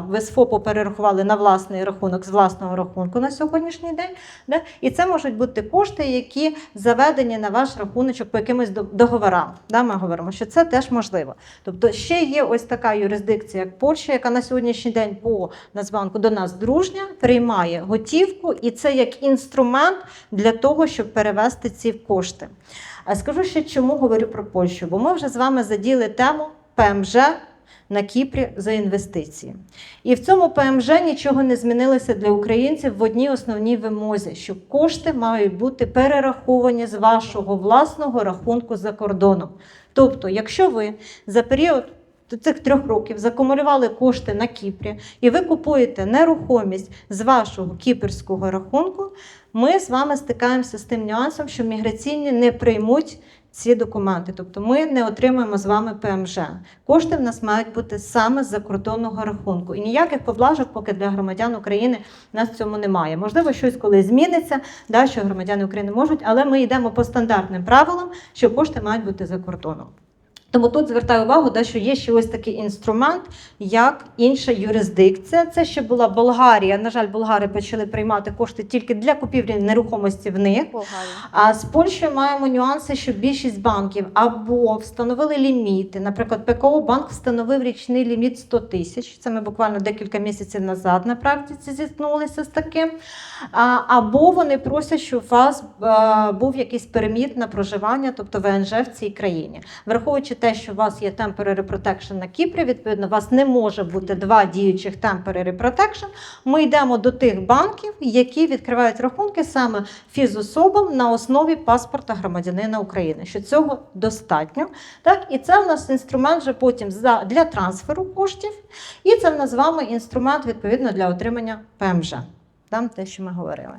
ви з ФОПу перерахували на власний рахунок, з власного рахунку на сьогоднішній день. І це можуть бути кошти, які заведені на ваш рахуночок по якимось договорам. Ми говоримо, що це теж можливо. Тобто ще є ось така юрисдикція, як Польща, яка на сьогоднішній день по Нацбанку до нас дружня, приймає готівку, і це як інструмент для того, щоб перевести ці кошти. А скажу ще, чому говорю про Польщу, бо ми вже з вами заділи тему ПМЖ на Кіпрі за інвестиції. І в цьому ПМЖ нічого не змінилося для українців в одній основній вимозі, що кошти мають бути перераховані з вашого власного рахунку за кордоном. Тобто, якщо ви за період цих 3 років закумулювали кошти на Кіпрі і ви купуєте нерухомість з вашого кіпрського рахунку, ми з вами стикаємося з тим нюансом, що міграційні не приймуть ці документи. Тобто ми не отримаємо з вами ПМЖ. Кошти в нас мають бути саме з закордонного рахунку. І ніяких поблажок поки для громадян України в нас в цьому немає. Можливо, щось коли зміниться, що громадяни України можуть, але ми йдемо по стандартним правилам, що кошти мають бути за кордоном. Тому тут звертаю увагу, що є ще ось такий інструмент, як інша юрисдикція. Це ще була Болгарія. На жаль, болгари почали приймати кошти тільки для купівлі нерухомості в них. А з Польщею маємо нюанси, що більшість банків або встановили ліміти. Наприклад, ПКО банк встановив річний ліміт 100 тисяч. Це ми буквально декілька місяців назад на практиці зіткнулися з таким. Або вони просять, щоб у вас був якийсь переміт на проживання, тобто ВНЖ в цій країні. Враховуючи те, що у вас є temporary protection на Кіпрі, відповідно, у вас не може бути 2 діючих temporary protection, ми йдемо до тих банків, які відкривають рахунки саме фізособам на основі паспорта громадянина України, що цього достатньо. Так? І це в нас інструмент вже потім для трансферу коштів, і це в нас з вами інструмент, відповідно, для отримання ПМЖ. Там те, що ми говорили.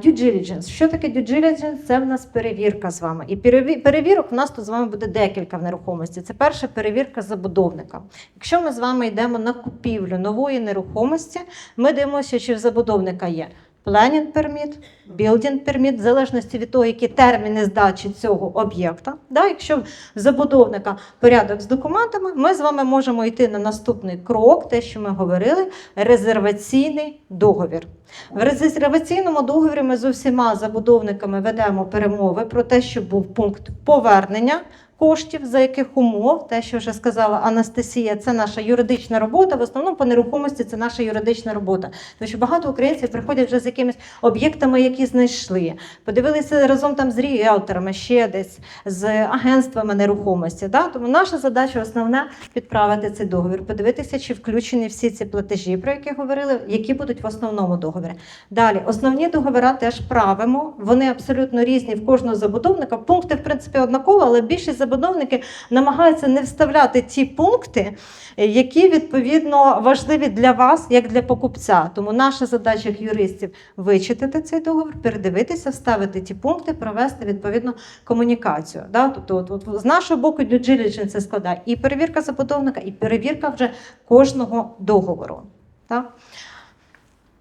Due diligence. Що таке due diligence? Це в нас перевірка з вами. І перевірок в нас тут з вами буде декілька в нерухомості. Це перша перевірка забудовника. Якщо ми з вами йдемо на купівлю нової нерухомості, ми дивимося, чи в забудовника є planning permit, building permit, в залежності від того, які терміни здачі цього об'єкта. Да, якщо в забудовника порядок з документами, ми з вами можемо йти на наступний крок, те, що ми говорили, резерваційний договір. В резерваційному договорі ми з усіма забудовниками ведемо перемови про те, що був пункт повернення коштів, за яких умов, те, що вже сказала Анастасія, це наша юридична робота, в основному по нерухомості це наша юридична робота. Тому що багато українців приходять вже з якимись об'єктами, які знайшли, подивилися разом там з ріелторами, ще десь, з агентствами нерухомості. Да? Тому наша задача основна – підправити цей договір, подивитися, чи включені всі ці платежі, про які говорили, які будуть в основному договорі. Далі, основні договори теж правимо, вони абсолютно різні в кожного забудовника, пункти, в принципі, однакові, але більшість забудовники намагаються не вставляти ті пункти, які, відповідно, важливі для вас, як для покупця. Тому наша задача як юристів – вичитати цей договір, передивитися, вставити ті пункти, провести, відповідно, комунікацію. Да? Тобто, з нашого боку, due diligence це складає і перевірка забудовника, і перевірка вже кожного договору. Так?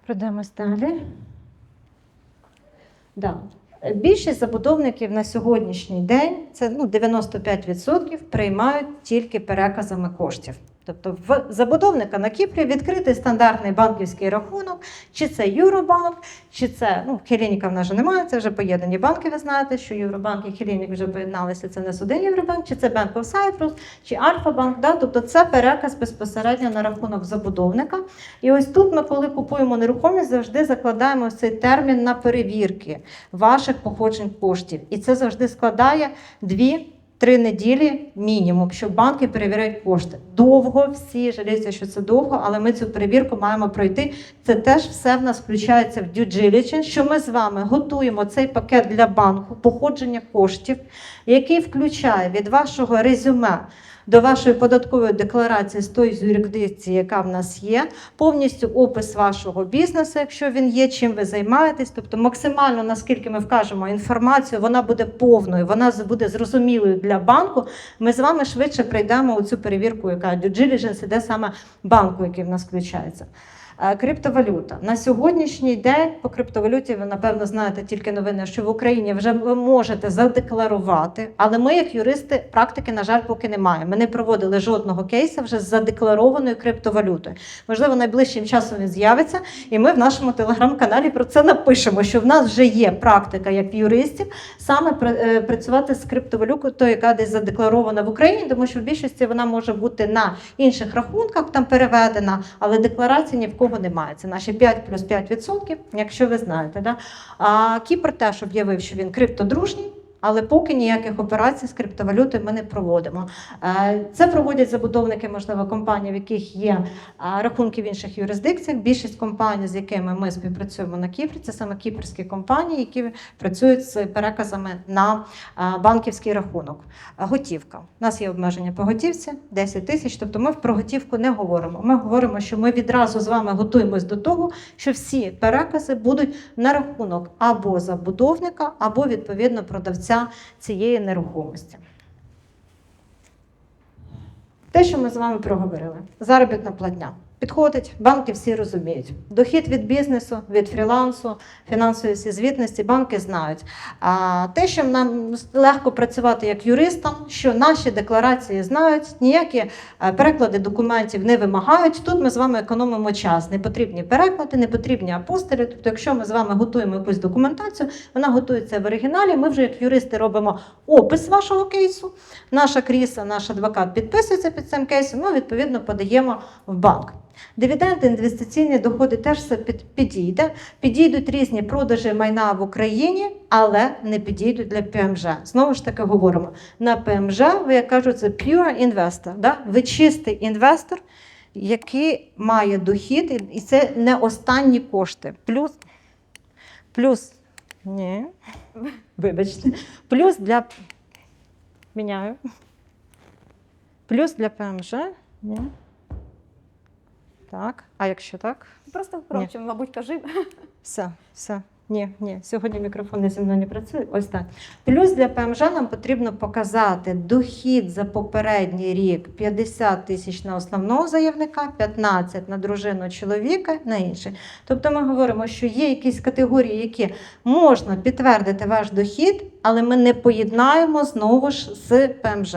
Пройдемось далі. Да. Більшість забудовників на сьогоднішній день, це 95%, приймають тільки переказами коштів. Тобто в забудовника на Кіпрі відкритий стандартний банківський рахунок, чи це Юробанк, чи це, Хелініка в нас вже немає, це вже поєднані банки, ви знаєте, що Юробанк і Хелінік вже поєдналися, це не один Євробанк, чи це Bank of Cyprus, чи Альфа-банк, да? Тобто це переказ безпосередньо на рахунок забудовника. І ось тут ми, коли купуємо нерухомість, завжди закладаємо цей термін на перевірки ваших походжень коштів. І це завжди складає 2-3 неділі мінімум, щоб банки перевіряють кошти. Довго, всі жаліються, що це довго, але ми цю перевірку маємо пройти. Це теж все в нас включається в due diligence, що ми з вами готуємо цей пакет для банку, походження коштів, який включає від вашого резюме до вашої податкової декларації з тої юрисдикції, яка в нас є, повністю опис вашого бізнесу, якщо він є, чим ви займаєтесь, тобто максимально, наскільки ми вкажемо інформацію, вона буде повною, вона буде зрозумілою для банку, ми з вами швидше пройдемо оцю перевірку, яка due diligence іде саме банку, який в нас включається. Криптовалюта. На сьогоднішній день по криптовалюті ви, напевно, знаєте тільки новини, що в Україні вже ви можете задекларувати, але ми, як юристи, практики, на жаль, поки не маємо. Ми не проводили жодного кейсу вже з задекларованою криптовалютою. Можливо, найближчим часом він з'явиться, і ми в нашому телеграм-каналі про це напишемо, що в нас вже є практика, як юристів, саме працювати з криптовалютою, яка десь задекларована в Україні, тому що в більшості вона може бути на інших рахунках, там переведена, але декларації ні в кого немає. Це наші 5 плюс 5%, якщо ви знаєте. Да? А Кіпр теж об'явив, що він криптодружній, але поки ніяких операцій з криптовалютою ми не проводимо. Це проводять забудовники, можливо, компанії, в яких є рахунки в інших юрисдикціях. Більшість компаній, з якими ми співпрацюємо на Кіпрі, це саме кіпрські компанії, які працюють з переказами на банківський рахунок. Готівка. У нас є обмеження по готівці, 10 тисяч, тобто ми про готівку не говоримо. Ми говоримо, що ми відразу з вами готуємось до того, що всі перекази будуть на рахунок або забудовника, або, відповідно, продавця цієї нерухомості. Те, що ми з вами проговорили. Заробітна платня. Підходить, банки всі розуміють. Дохід від бізнесу, від фрілансу, фінансової звітності банки знають. А те, що нам легко працювати як юристам, що наші декларації знають, ніякі переклади документів не вимагають. Тут ми з вами економимо час. Не потрібні переклади, не потрібні апостилі. Тобто, якщо ми з вами готуємо якусь документацію, вона готується в оригіналі, ми вже як юристи робимо опис вашого кейсу, наша Кріса, наш адвокат підписується під цим кейсом, ми відповідно подаємо в банк. Дивіденди, інвестиційні доходи теж все підійде. Підійдуть різні продажі майна в Україні, але не підійдуть для ПМЖ. Знову ж таки говоримо, на ПМЖ, ви, як кажуть, це pure investor, да? Ви чистий інвестор, який має дохід, і це не останні кошти. Плюс, ні, вибачте, плюс для, міняю, плюс для ПМЖ, ні. Так, а якщо так? Просто громче, мабуть, кажи. Все. Ні, сьогодні мікрофон зі мною не працює. Ось так. Плюс для ПМЖ нам потрібно показати дохід за попередній рік 50 тисяч на основного заявника, 15 на дружину чоловіка, на інший. Тобто ми говоримо, що є якісь категорії, які можна підтвердити ваш дохід, але ми не поєднаємо знову ж з ПМЖ.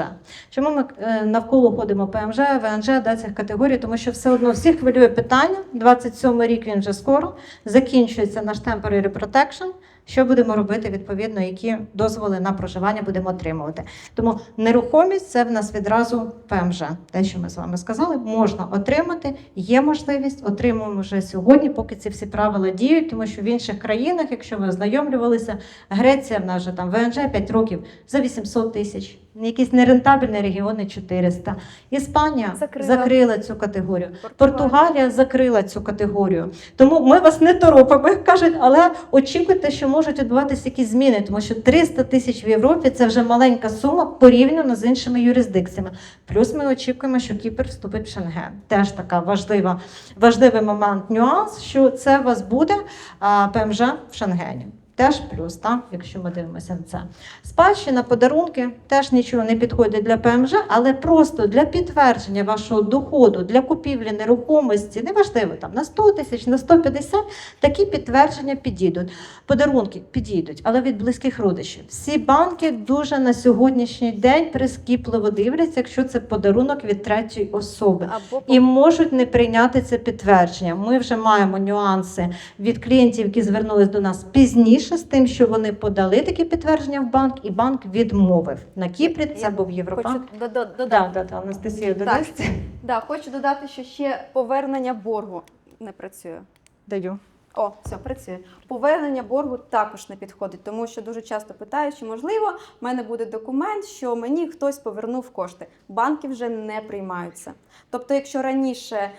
Чому ми навколо ходимо ПМЖ, ВНЖ, цих категорій? Тому що все одно всіх хвилює питання, 27 рік він вже скоро, закінчується наш temporary protection, що будемо робити, відповідно, які дозволи на проживання будемо отримувати. Тому нерухомість – це в нас відразу ПМЖ. Те, що ми з вами сказали, можна отримати, є можливість, отримуємо вже сьогодні, поки ці всі правила діють, тому що в інших країнах, якщо ви ознайомлювалися, Греція, в нас вже там ВНЖ 5 років за 800 тисяч, якісь нерентабельні регіони 400. Іспанія закрила цю категорію. Португалія закрила цю категорію. Тому ми вас не торопимо, як кажуть, але очікуйте, що можуть відбуватися якісь зміни, тому що 300 тисяч в Європі – це вже маленька сума порівняно з іншими юрисдикціями. Плюс ми очікуємо, що Кіпр вступить в Шенген. Теж така важливий момент, нюанс, що це у вас буде ПМЖ в Шенгені. Теж плюс, так, якщо ми дивимося на це. Спадщина, подарунки теж нічого не підходить для ПМЖ, але просто для підтвердження вашого доходу, для купівлі нерухомості, неважливо, там, на 100 тисяч, на 150, такі підтвердження підійдуть. Подарунки підійдуть, але від близьких родичів. Всі банки дуже на сьогоднішній день прискіпливо дивляться, якщо це подарунок від третьої особи. І можуть не прийняти це підтвердження. Ми вже маємо нюанси від клієнтів, які звернулись до нас пізніше, з тим, що вони подали такі підтвердження в банк, і банк відмовив. На Кіпрі це був Євробанк. Хочу додати. Да, Анастасія, додасть. Хочу додати, що ще повернення боргу не працює. Даю. О, все, працює. Повернення боргу також не підходить, тому що дуже часто питають, чи можливо, в мене буде документ, що мені хтось повернув кошти. Банки вже не приймаються. Тобто, якщо раніше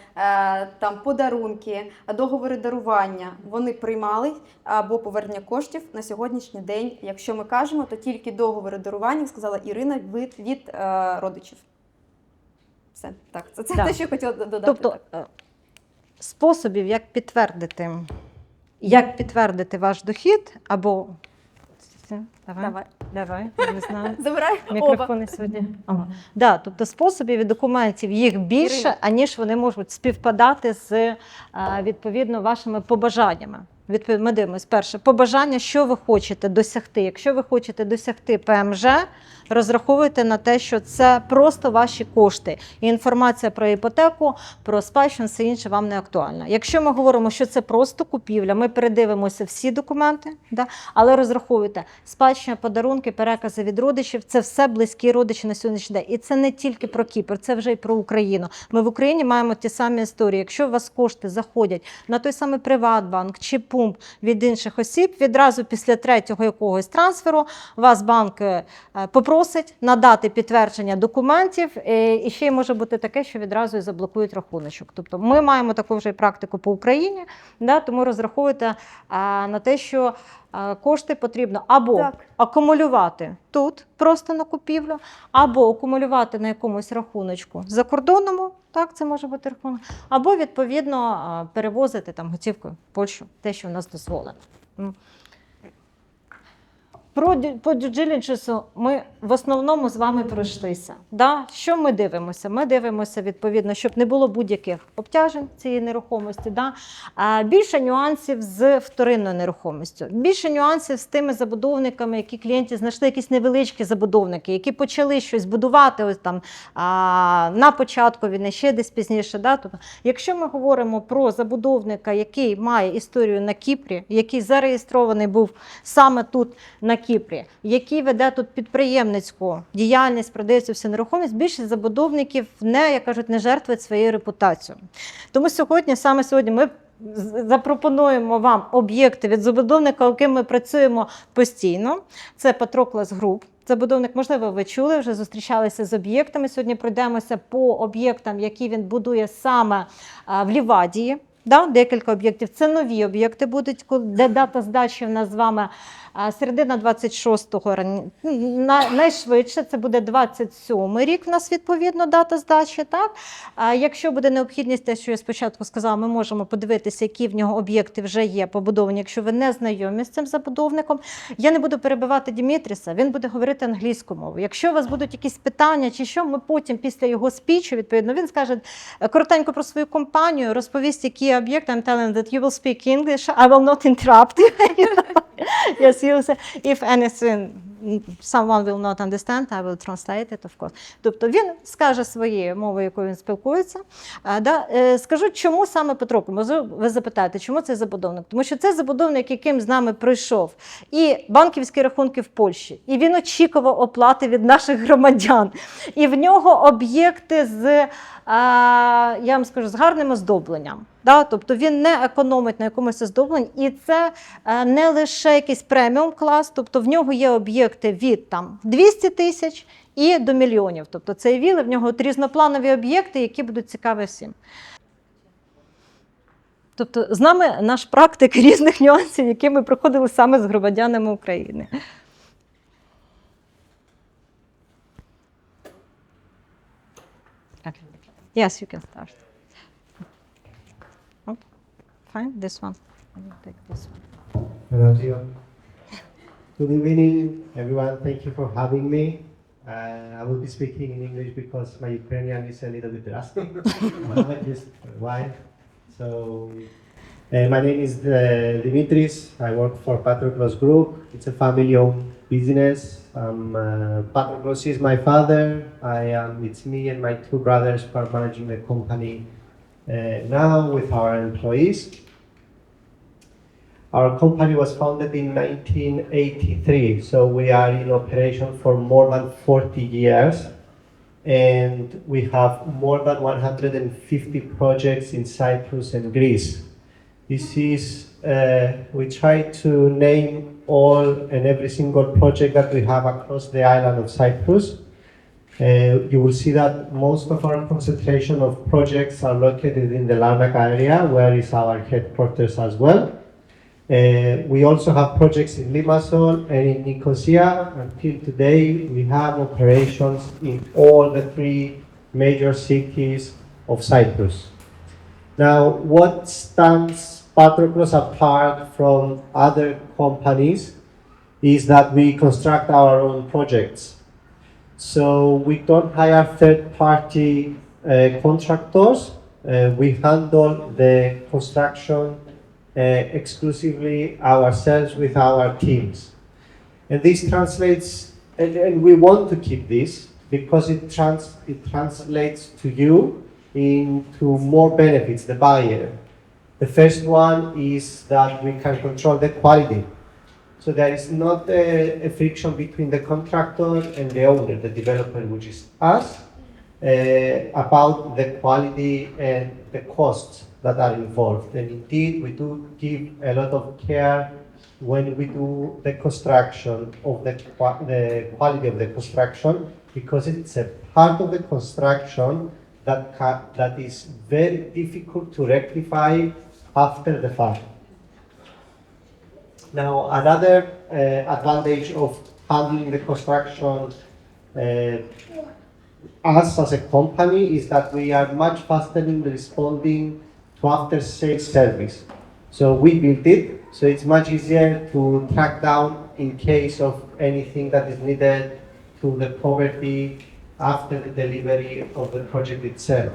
там подарунки, договори дарування, вони приймали або повернення коштів, на сьогоднішній день, якщо ми кажемо, то тільки договори дарування, сказала Ірина, від родичів. Все, так, це те, що я хотіла додати. Тобто, способів, як підтвердити ваш дохід, або... Давай, я не знаю. Забирай Мікрофони сьогодні. Да, тобто способів і документів їх більше, Ірина, аніж вони можуть співпадати з, відповідно, вашими побажаннями. Ми дивимося, перше, побажання, що ви хочете досягти. Якщо ви хочете досягти ПМЖ, розраховуйте на те, що це просто ваші кошти. І інформація про іпотеку, про спадщину, все інше вам не актуальна. Якщо ми говоримо, що це просто купівля, ми передивимося всі документи, да? Але розраховуйте, спадщина, подарунки, перекази від родичів, це все близькі родичі на сьогоднішній день. І це не тільки про Кіпр, це вже й про Україну. Ми в Україні маємо ті самі історії. Якщо у вас кошти заходять на той самий Приватбанк чи ПУМП від інших осіб, відразу після третього якогось трансферу вас банк попросить надати підтвердження документів, і ще й може бути таке, що відразу і заблокують рахуночок. Тобто ми маємо таку вже практику по Україні, да, тому розраховуйте на те, що кошти потрібно або акумулювати тут, просто на купівлю, або акумулювати на якомусь рахуночку закордонному, так, це може бути рахунок, або, відповідно, перевозити там готівкою в Польщу, те, що в нас дозволено. По due diligence ми в основному з вами пройшлися. Да? Що ми дивимося? Ми дивимося, відповідно, щоб не було будь-яких обтяжень цієї нерухомості. Да? Більше нюансів з вторинною нерухомістю. Більше нюансів з тими забудовниками, які клієнти знайшли, якісь невеличкі забудовники, які почали щось будувати ось там, на початку війни, ще десь пізніше. Да? Тобто, якщо ми говоримо про забудовника, який має історію на Кіпрі, який зареєстрований був саме тут, на Кіпрі, який веде тут підприємницьку діяльність, продається всю нерухомість, більшість забудовників не, як кажуть, не жертвують своєю репутацією. Тому саме сьогодні ми запропонуємо вам об'єкти від забудовника, яким ми працюємо постійно. Це Patroclus Group. Забудовник, можливо, ви чули, вже зустрічалися з об'єктами. Сьогодні пройдемося по об'єктам, які він будує саме в Лівадії. Да, декілька об'єктів. Це нові об'єкти будуть, де дата здачі в нас з вами середина 26-го, найшвидше це буде 27-й рік в нас відповідно дата здачі. Так? Якщо буде необхідність, те, що я спочатку сказала, ми можемо подивитися, які в нього об'єкти вже є побудовані, якщо ви не знайомі з цим забудовником. Я не буду перебивати Дімітріса, він буде говорити англійською мовою. Якщо у вас будуть якісь питання чи що, ми потім після його спічу, відповідно, він скаже коротенько про свою компанію, розповість, які об'єкти. I'm telling that you will speak English, I will not interrupt you. Yes, you say, if anything someone will not understand, I will translate it, of course. Тобто він скаже своєю мовою, якою він спілкується. Скажу, чому саме Patroclus? Ви запитаєте, чому цей забудовник? Тому що це забудовник, яким з нами пройшов і банківські рахунки в Польщі, і він очікував оплати від наших громадян. І в нього об'єкти з, я вам скажу, з гарним оздобленням. Да? Тобто він не економить на якомусь оздобленні, і це не лише якийсь преміум клас, тобто в нього є об'єкти від 200 тисяч і до мільйонів. Тобто це віли, в нього різнопланові об'єкти, які будуть цікаві всім. Тобто з нами наш практик різних нюансів, які ми проходили саме з громадянами України. Yes, you can start. Oh, fine, this one. I will take this one. Hello, Gio. Good evening, everyone. Thank you for having me. I will be speaking in English because my Ukrainian is a little bit rusty. Just why? So, my name is Dimitris. I work for Patroclus Group. It's a family-owned business. Patroclus is my father. It's me and my two brothers who are managing the company now with our employees. Our company was founded in 1983, so we are in operation for more than 40 years, and we have more than 150 projects in Cyprus and Greece. This is, we try to name all and every single project that we have across the island of Cyprus. You will see that most of our concentration of projects are located in the Larnaca area, where is our headquarters as well. We also have projects in Limassol and in Nicosia. Until today, we have operations in all the three major cities of Cyprus. Now, what stands Patroclus apart from other companies is that we construct our own projects. So we don't hire third-party contractors. We handle the construction exclusively ourselves with our teams. And this translates, and we want to keep this because it translates to you into more benefits, the buyer. The first one is that we can control the quality. So there is not a friction between the contractor and the owner, the developer, which is us, about the quality and the costs that are involved. And indeed, we do give a lot of care when we do the construction of the quality of the construction, because it's a part of the construction that is very difficult to rectify after the fact. Now, another advantage of handling the construction us as a company is that we are much faster in responding to after-sales service. So we built it, so it's much easier to track down in case of anything that is needed to the property after the delivery of the project itself.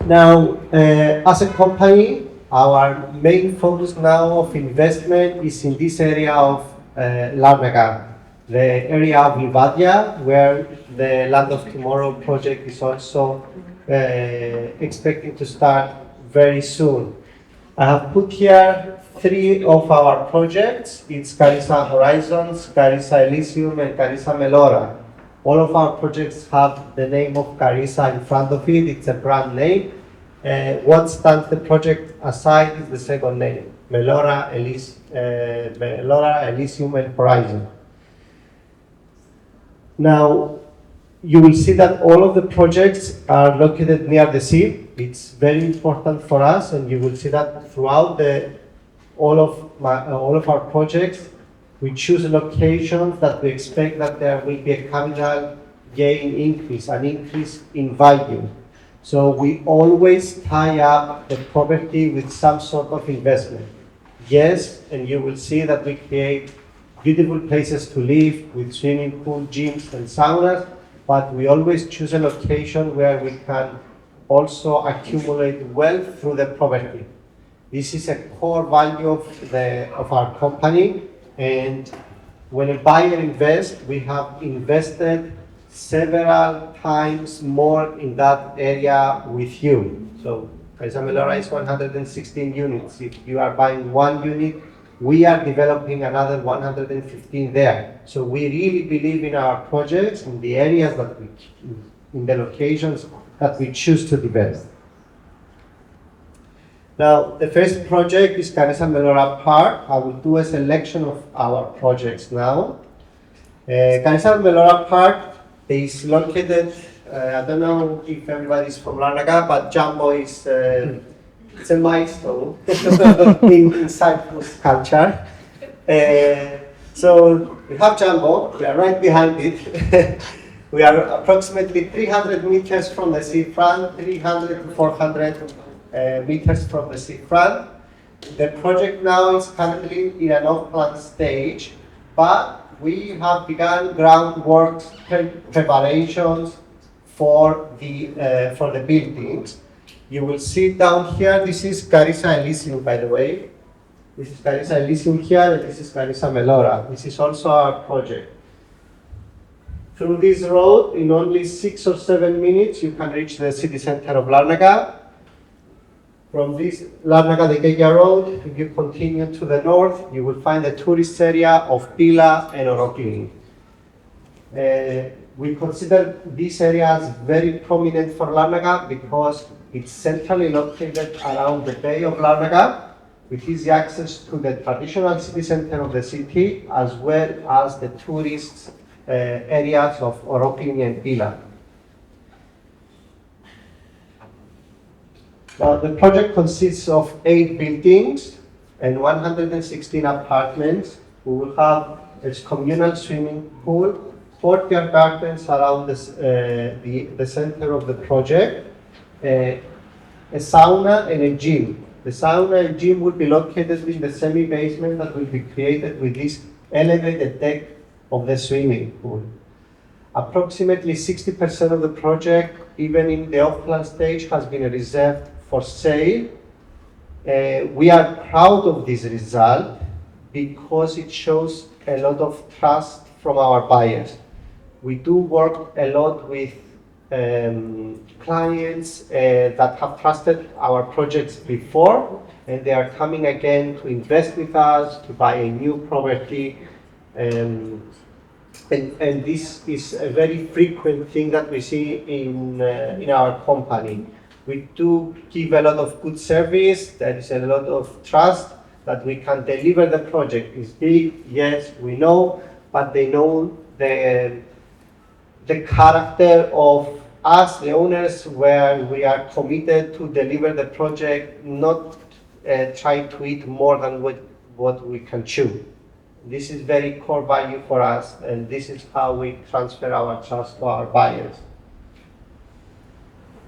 Now, as a company, our main focus now of investment is in this area of Larnaca, the area of Livadia, where the Land of Tomorrow project is also expecting to start very soon. I have put here three of our projects. It's Carissa Horizons, Carissa Elysium, and Carissa Melora. All of our projects have the name of Carissa in front of it. It's a brand name. What stands the project aside is the second name, Melora, Elysium, and Horizon. Now, you will see that all of the projects are located near the sea. It's very important for us, and you will see that throughout all of our projects, we choose locations that we expect that there will be a capital gain increase, an increase in value. So we always tie up the property with some sort of investment. Yes, and you will see that we create beautiful places to live with swimming pool, gyms, and saunas, but we always choose a location where we can also accumulate wealth through the property. This is a core value of our company, and when a buyer invests, we have invested several times more in that area with you. So Carissa Melora is 116 units. If you are buying one unit, we are developing another 115 there. So we really believe in our projects, in the areas in the locations that we choose to develop. Now, the first project is Carissa Melora Park. I will do a selection of our projects now. Carissa Melora Park is located, I don't know if everybody's from Larnaca, but Jumbo is it's a milestone in Cyprus culture. So we have Jumbo, we are right behind it. We are approximately 300 meters from the seafront, 300 to 400 meters from the seafront. The project now is currently in an off-plan stage, but we have begun groundwork preparations for the buildings. You will see down here, this is Carissa Elysium, by the way. This is Carissa Elysium here, and this is Carissa Melora. This is also our project. Through this road, in only 6 or 7 minutes, you can reach the city center of Larnaca. From this Larnaca-Dekeia road, if you continue to the north, you will find the tourist area of Pila and Oroklini. We consider this area as very prominent for Larnaca because it's centrally located around the Bay of Larnaca, with easy access to the traditional city center of the city, as well as the tourist areas of Oroklini and Pila. Now, the project consists of 8 buildings and 116 apartments. We will have a communal swimming pool, 40 gardens around the center of the project, a sauna and a gym. The sauna and gym will be located in the semi-basement that will be created with this elevated deck of the swimming pool. Approximately 60% of the project, even in the off-plan stage, has been reserved for sale. We are proud of this result because it shows a lot of trust from our buyers. We do work a lot with clients that have trusted our projects before, and they are coming again to invest with us, to buy a new property. And this is a very frequent thing that we see in our company. We do give a lot of good service. There is a lot of trust that we can deliver the project. It's big, yes, we know, but they know the character of us, the owners, where we are committed to deliver the project, not try to eat more than what we can chew. This is very core value for us, and this is how we transfer our trust to our buyers.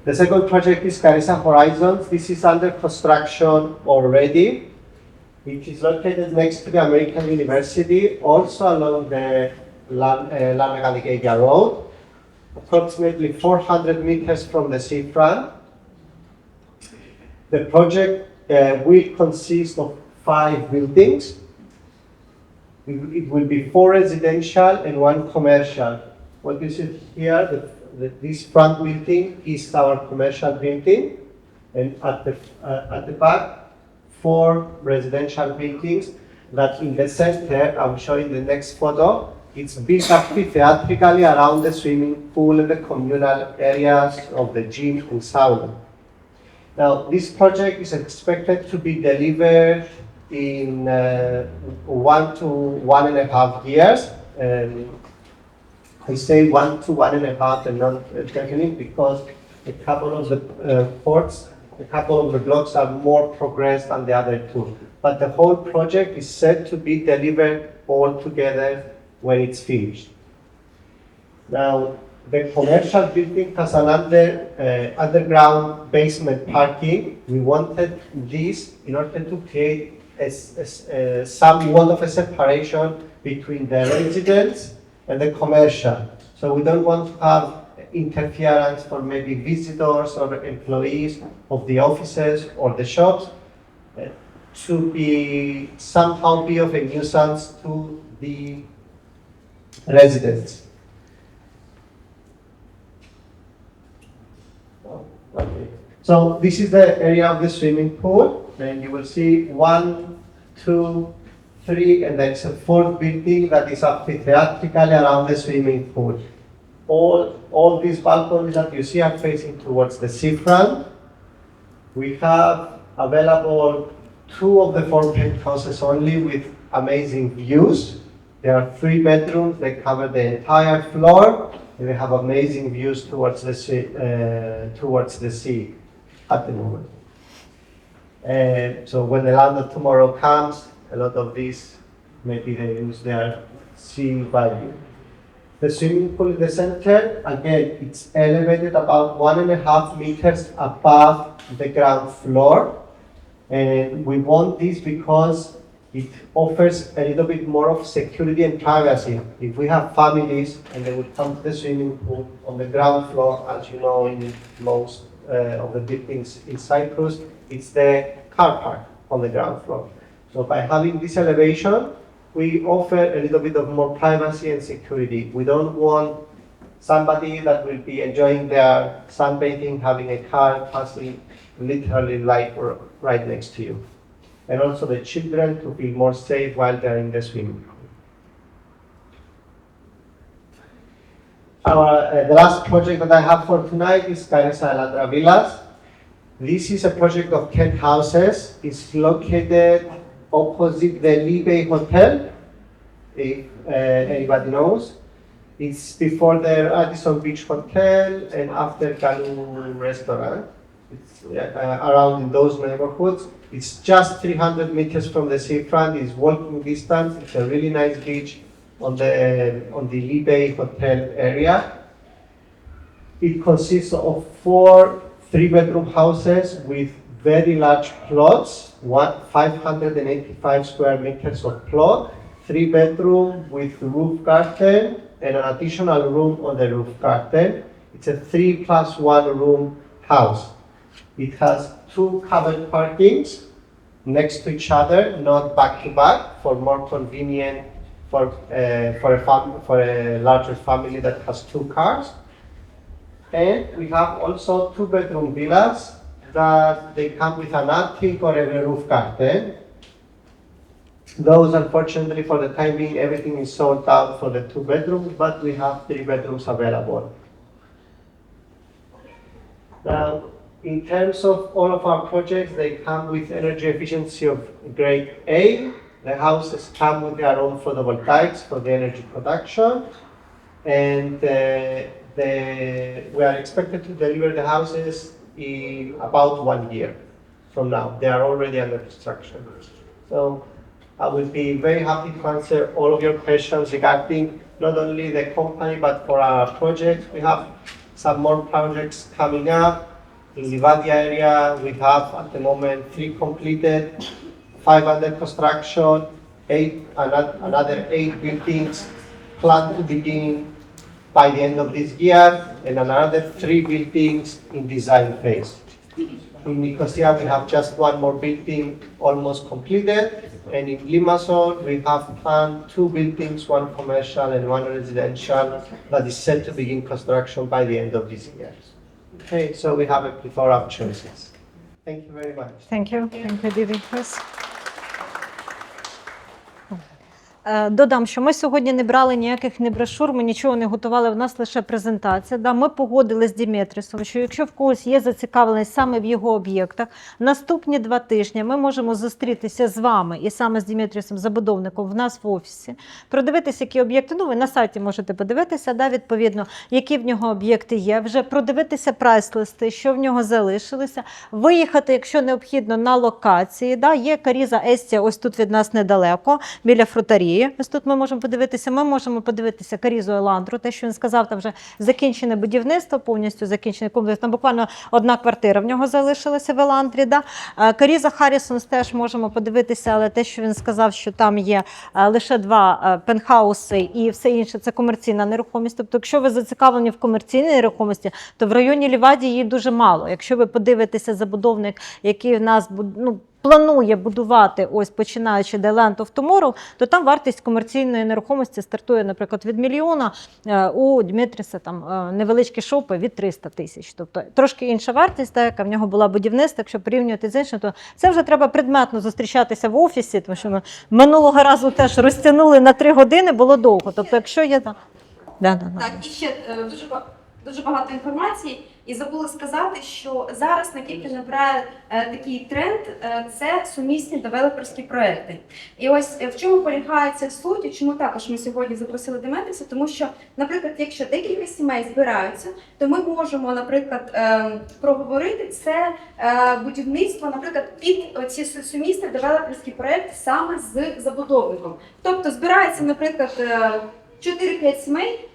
The second project is Carissa Horizons. This is under construction already. It is located next to the American University, also along the Larnaca-Dekeia road, approximately 400 meters from the seafront. The project will consist of 5 buildings. It will be 4 residential and 1 commercial. What you see here, this front building is our commercial building, and at the back, 4 residential buildings that in the center, I'm showing the next photo, it's built amphitheatrically around the swimming pool and the communal areas of the gym and sauna. Now, this project is expected to be delivered in 1 to 1.5 years. I say 1 to 1.5 and not definitely because a couple of the ports, a couple of the blocks are more progressed than the other two. But the whole project is set to be delivered all together when it's finished. Now, the commercial building has an underground basement parking. We wanted this in order to create somewhat of a separation between the residents and the commercial. So we don't want to have interference for maybe visitors or employees of the offices or the shops to somehow be of a nuisance to the residents. Okay. So this is the area of the swimming pool, and you will see 1, 2, 3, and there's a 4th building that is amphitheatrically around the swimming pool. All these balconies that you see are facing towards the seafront. We have available 2 of the 4 penthouses only with amazing views. There are 3 bedrooms, they cover the entire floor, and they have amazing views towards the sea at the moment. So when the landlord tomorrow comes, a lot of these, maybe they use their sea value. The swimming pool in the center, again, it's elevated about 1.5 meters above the ground floor. And we want this because it offers a little bit more of security and privacy. If we have families and they will come to the swimming pool on the ground floor, as you know, in most of the buildings in Cyprus, it's the car park on the ground floor. So by having this elevation, we offer a little bit of more privacy and security. We don't want somebody that will be enjoying their sunbathing, having a car passing literally right next to you. And also the children to feel more safe while they're in the swimming pool. The last project that I have for tonight is Kairesa Elandra Villas. This is a project of 10 houses. It's located opposite the Libe Hotel, if anybody knows. It's before the Radisson Beach Hotel and after Kalu Restaurant. It's around in those neighborhoods. It's just 300 meters from the seafront. It's walking distance. It's a really nice beach on the Libe Hotel area. It consists of 4 3-bedroom houses with very large plots, 585 square meters of plot, 3-bedroom with roof garden and an additional room on the roof garden. It's a 3+1 room house. It has 2 covered parkings next to each other, not back to back, for more convenient for a larger family that has 2 cars. And we have also 2-bedroom villas that they come with an attic or a roof garden. Those, unfortunately, for the time being, everything is sold out for the 2 bedrooms, but we have 3 bedrooms available. Now, in terms of all of our projects, they come with energy efficiency of grade A. The houses come with their own photovoltaics for the energy production. And we are expected to deliver the houses in about 1 year from now. They are already under construction. So I will be very happy to answer all of your questions regarding not only the company, but for our projects. We have some more projects coming up. In Livadia area, we have at the moment 3 completed, 5 under construction, another 8 buildings planned to begin by the end of this year, and another 3 buildings in design phase. In Nicosia, we have just 1 more building almost completed, and in Limassol, we have planned 2 buildings, 1 commercial and 1 residential, that is set to begin construction by the end of this year. Okay, so we have a plethora of choices. Thank you very much. Thank you. Thank you, Divy. Додам, що ми сьогодні не брали ніяких ні брошур, ми нічого не готували, в нас лише презентація. Да, ми погодили з Дімітрісом, що якщо в когось є зацікавленість саме в його об'єктах, наступні 2 тижні ми можемо зустрітися з вами і саме з Дімітрісом, забудовником, в нас в офісі, продивитися, які об'єкти, ну ви на сайті можете подивитися, да, відповідно, які в нього об'єкти є, вже продивитися прайс-листи, що в нього залишилося, виїхати, якщо необхідно, на локації. Да, є Каріза Естія, ось тут від нас недалеко, біля фрутарії. Ось тут ми можемо подивитися. Ми можемо подивитися Карізу Еландру, те, що він сказав, там вже закінчене будівництво, повністю закінчений комплекс. Там буквально 1 квартира в нього залишилася в Еландрі. Да? Каріза Харрісонс теж можемо подивитися, але те, що він сказав, що там є лише 2 пентхауси і все інше – це комерційна нерухомість. Тобто, якщо ви зацікавлені в комерційній нерухомості, то в районі Ліваді її дуже мало. Якщо ви подивитеся забудовник, який в нас планує будувати, ось починаючи The Land of Tomorrow, то там вартість комерційної нерухомості стартує, наприклад, від 1 мільйона, у Дмитріса там невеличкі шопи від 300 тисяч. Тобто трошки інша вартість, та, яка в нього була будівництва, якщо порівнювати з іншим, то це вже треба предметно зустрічатися в офісі, тому що ми минулого разу теж розтягнули на 3 години, було довго. Тобто, якщо є... Так, і ще дуже багато інформації. І забула сказати, що зараз на Кіпрі набирає такий тренд – це сумісні девелоперські проекти. І ось в чому полягає ця суть, і чому також ми сьогодні запросили Димитріса, тому що, наприклад, якщо декілька сімей збираються, то ми можемо, наприклад, проговорити це будівництво, наприклад, під ці сумісні девелоперські проекти саме з забудовником. Тобто збирається, наприклад, 4-5 сімей,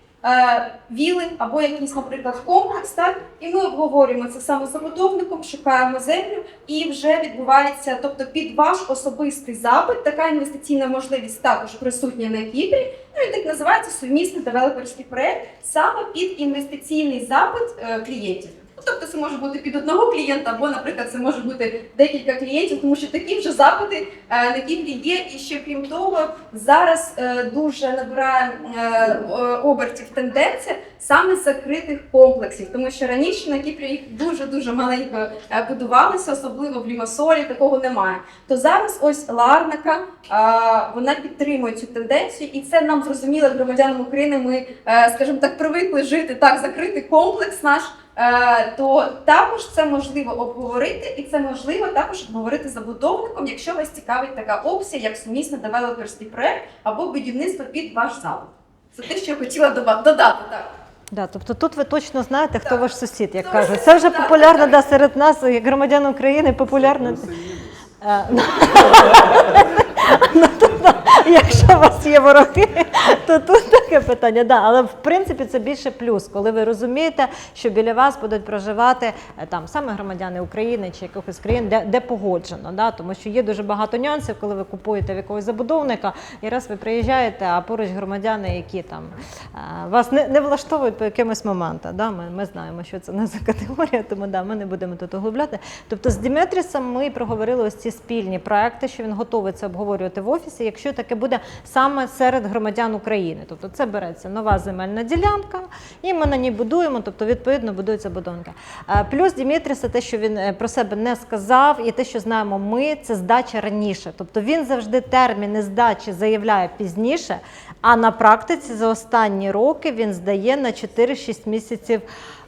віли або якийсь, наприклад, комплекс, так, і ми обговорюємо це саме з забудовником, шукаємо землю і вже відбувається, тобто під ваш особистий запит, така інвестиційна можливість також присутня на Кіпрі, ну і так називається сумісний девелоперський проєкт саме під інвестиційний запит клієнтів. Тобто це може бути під одного клієнта, або, наприклад, це може бути декілька клієнтів, тому що такі вже запити на Кіпрі є. І ще, крім того, зараз дуже набирає обертів тенденція саме з закритих комплексів, тому що раніше на Кіпрі їх дуже-дуже маленько будувалися, особливо в Лімасолі, такого немає. То зараз ось Ларнака, вона підтримує цю тенденцію, і це нам зрозуміло, громадянам України, ми, скажімо так, привикли жити так, закритий комплекс наш, то також це можливо обговорити, і це можливо також обговорити з забудовником, якщо вас цікавить така опція, як сумісний девелоперський проєкт або будівництво під ваш запит. Це те, що я хотіла додати. Так. Да, тобто тут ви точно знаєте, хто ваш сусід, як Хто кажуть. ваш Це вже сусід, популярно так. да, серед нас, як громадян України, популярно. Якщо у вас є вороги, то тут таке питання. Да, але в принципі це більше плюс, коли ви розумієте, що біля вас будуть проживати там саме громадяни України чи якихось країн, де погоджено. Да? Тому що є дуже багато нюансів, коли ви купуєте в якогось забудовника, і раз ви приїжджаєте, а поруч громадяни, які там вас не влаштовують по якимось моментам. Да? Ми знаємо, що це не за категорія, тому да, ми не будемо тут углубляти. Тобто з Дімітрісом ми проговорили ось ці спільні проекти, що він готовий це обговорювати в офісі, якщо таке буде саме серед громадян України. Тобто це береться нова земельна ділянка, і ми на ній будуємо, тобто відповідно будується будинки. Плюс Дімітріса, те, що він про себе не сказав, і те, що знаємо ми, це здача раніше. Тобто він завжди терміни здачі заявляє пізніше, а на практиці за останні роки він здає на 4-6 місяців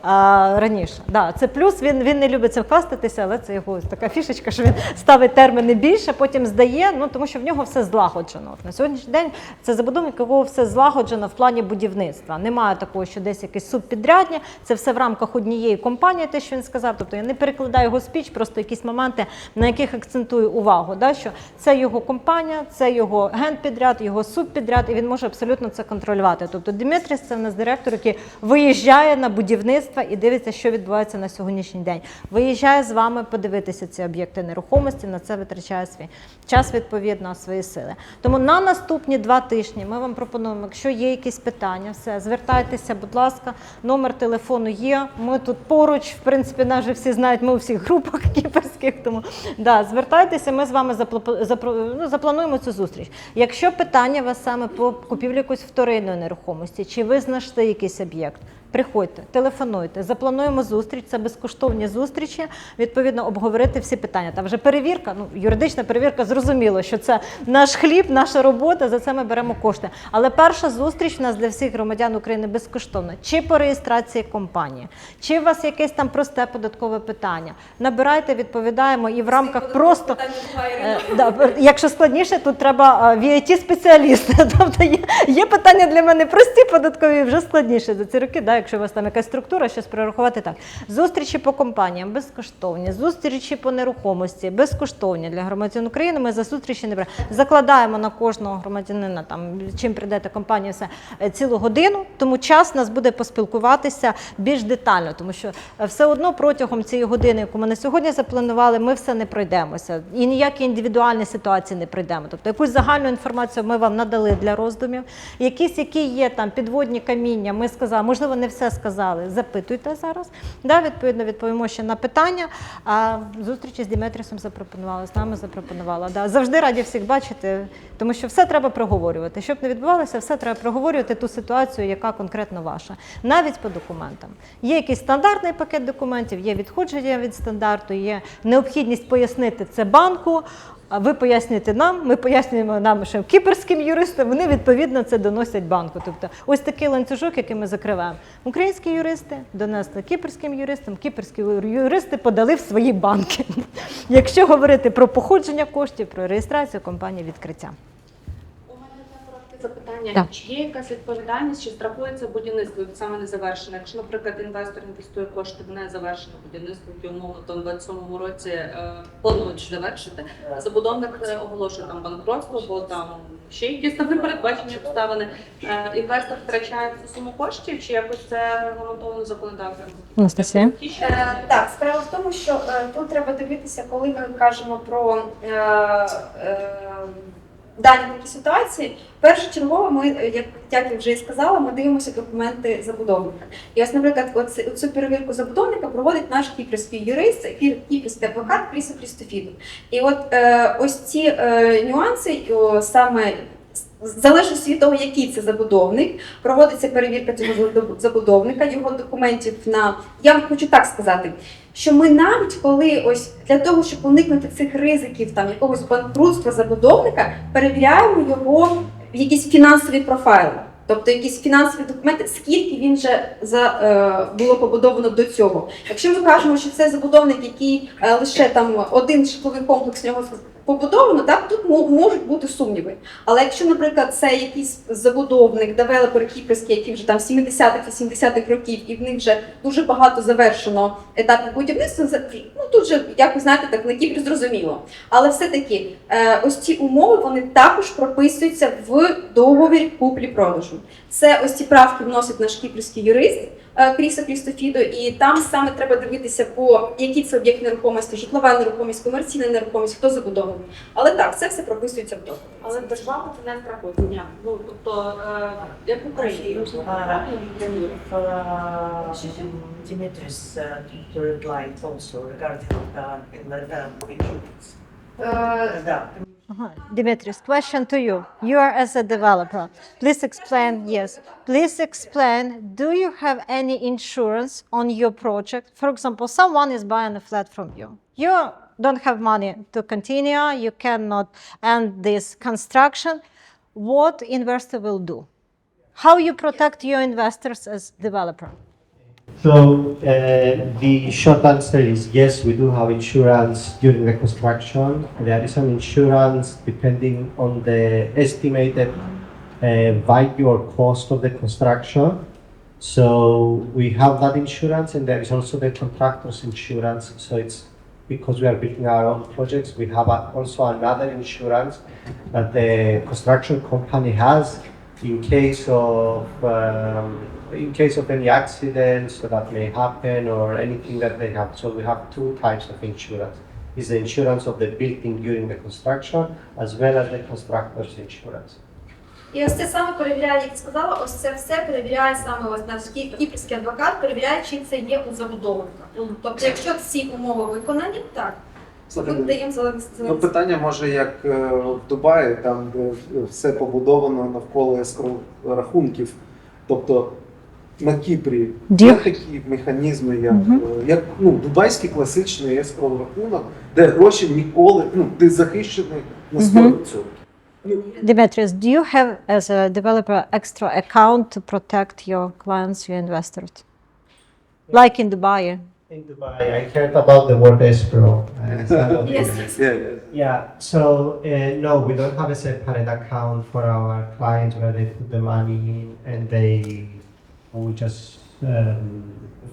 раніше. Да, це плюс, він не любить цим хвастатися, але це його така фішечка, що він ставить терміни більше, потім здає, ну, тому що в нього все злагоджено. На сьогоднішній день це забудовник, якого все злагоджено в плані будівництва. Немає такого, що десь якесь субпідрядні, це все в рамках однієї компанії, те, що він сказав. Тобто я не перекладаю його спіч, просто якісь моменти, на яких акцентую увагу, да, що це його компанія, це його генпідряд, його субпідряд, і він може абсолютно це контролювати. Тобто Димитріс – це в нас директор, який виїжджає на будівництво і дивиться, що відбувається на сьогоднішній день. Виїжджає з вами подивитися ці об'єкти нерухомості, на це витрачає свій час, відповідно, свої сили. Тому на наступні 2 тижні ми вам пропонуємо, якщо є якісь питання, все, звертайтеся, будь ласка, номер телефону є, ми тут поруч, в принципі, нас вже всі знають, ми у всіх групах кіпрських, тому да, звертайтеся, ми з вами заплануємо цю зустріч. Якщо питання у вас саме по купівлі якоїсь вторинної нерухомості, чи ви знайшли якийсь об'єкт, Приходьте, телефонуйте, заплануємо зустріч, це безкоштовні зустрічі, відповідно, обговорити всі питання. Там вже перевірка, юридична перевірка, зрозуміло, що це наш хліб, наша робота, за це ми беремо кошти. Але перша зустріч у нас для всіх громадян України безкоштовна. Чи по реєстрації компанії, чи у вас якесь там просте податкове питання. Набирайте, відповідаємо і в рамках просто... Якщо складніше, тут треба VAT-спеціаліста. Тобто є питання для мене прості податкові, вже складніше за ці роки, якщо у вас там якась структура, щось прорахувати так. Зустрічі по компаніям безкоштовні, зустрічі по нерухомості безкоштовні для громадян України. Ми за зустрічі не беремо. Закладаємо на кожного громадянина, там, чим прийдете компанію, все, цілу годину, тому час нас буде поспілкуватися більш детально, тому що все одно протягом цієї години, яку ми на сьогодні запланували, ми все не пройдемося. І ніякі індивідуальні ситуації не пройдемо. Тобто якусь загальну інформацію ми вам надали для роздумів. Якісь, які є там підводні каміння, ми сказали, можливо, не все сказали, запитуйте зараз. Відповідно, відповімо ще на питання. А зустрічі з Дімітрісом запропонували, з нами запропонувала. Завжди раді всіх бачити, тому що все треба проговорювати. Щоб не відбувалося, все треба проговорювати ту ситуацію, яка конкретно ваша. Навіть по документам. Є якийсь стандартний пакет документів, є відходження від стандарту, є необхідність пояснити це банку, ви пояснюєте нам, ми пояснюємо нашим кіпрським юристам, вони відповідно це доносять банку. Тобто ось такий ланцюжок, який ми закриваємо. Українські юристи донесли кіпрським юристам, кіпрські юристи подали в свої банки. Якщо говорити про походження коштів, про реєстрацію компанії, відкриття. У мене одне коротке запитання. Так. Чи є якась відповідальність, чи страхується будівництво саме незавершене? Якщо, наприклад, інвестор інвестує кошти в незавершене будівництво, яке умовно там в 27-му році планують завершити, забудовник оголошує там банкротство, бо там ще якісь там непередбачені обставини. Інвестор втрачає цю суму коштів, чи якось це регламентовано законодавством? Анастасія? Так, справа в тому, що тут треба дивитися, коли ми кажемо про дані такі ситуації. Першочергово ми, як я вже і сказала, ми дивимося документи забудовника. І ось, наприклад, цю перевірку забудовника проводить наш кіпрський юрист, кіпрський адвокат Крісо Крістофідо. І от ось ці нюанси саме залежить від того, який це забудовник, проводиться перевірка цього забудовника, його документів на... Я вам хочу так сказати, що ми навіть коли ось для того, щоб уникнути цих ризиків, там якогось банкрутства забудовника, перевіряємо його в якісь фінансові профайли. Тобто якісь фінансові документи, скільки він вже було побудовано до цього. Якщо ми кажемо, що це забудовник, який лише там один житловий комплекс в нього побудовано, так, тут можуть бути сумніви. Але якщо, наприклад, це якийсь забудовник, девелопер кіпрський, який вже там 70-х, 80-х років, і в них вже дуже багато завершено етапів будівництва, ну тут же, як ви знаєте, так на Кіпрі зрозуміло. Але все-таки ось ці умови, вони також прописуються в договорі куплі-продажу. Це ось ці правки вносить наш кіпрський юрист Крісо Крістофідо, і там саме треба дивитися, по які це об'єкт нерухомості, житлова нерухомість, комерційна нерухомість, хто забудований. Але так, це все прописується в договорі. Але держава це не страхує. Ну, тобто, як в Україні. Dimitris to reply also regarding insurance. Dimitris, question to you. You are as a developer. Please explain, yes. Please explain, do you have any insurance on your project? For example, someone is buying a flat from you. You don't have money to continue, you cannot end this construction. What investor will do? How you protect your investors as developer? So the short answer is yes, we do have insurance during the construction. There is some insurance depending on the estimated value or cost of the construction. So we have that insurance, and there is also the contractor's insurance. So it's because we are building our own projects, we have also another insurance that the construction company has in case of any accidents that may happen or anything that they have. So we have two types of insurance. Is the insurance of the building during the construction as well as the constructor's insurance. І ось це саме перевіряє, як сказала, ось це все перевіряє саме ось наш кіпрський адвокат, перевіряє, чи це є у забудовника. Тобто, якщо ці умови виконані, так, ми даємо зелений. Ну, питання може як в Дубаї, там де все побудовано навколо рахунків. Тобто на Кіпрі Ді- є такі механізми, як дубайський класичний ескроу рахунок, де гроші ніколи, ти захищений на 100%. Demetrius, do you have, as a developer, extra account to protect your clients, your investors? Like in Dubai? In Dubai, I heard about the word escrow. It's kind of- Yeah, so no, we don't have a separate account for our clients where they put the money in and we just,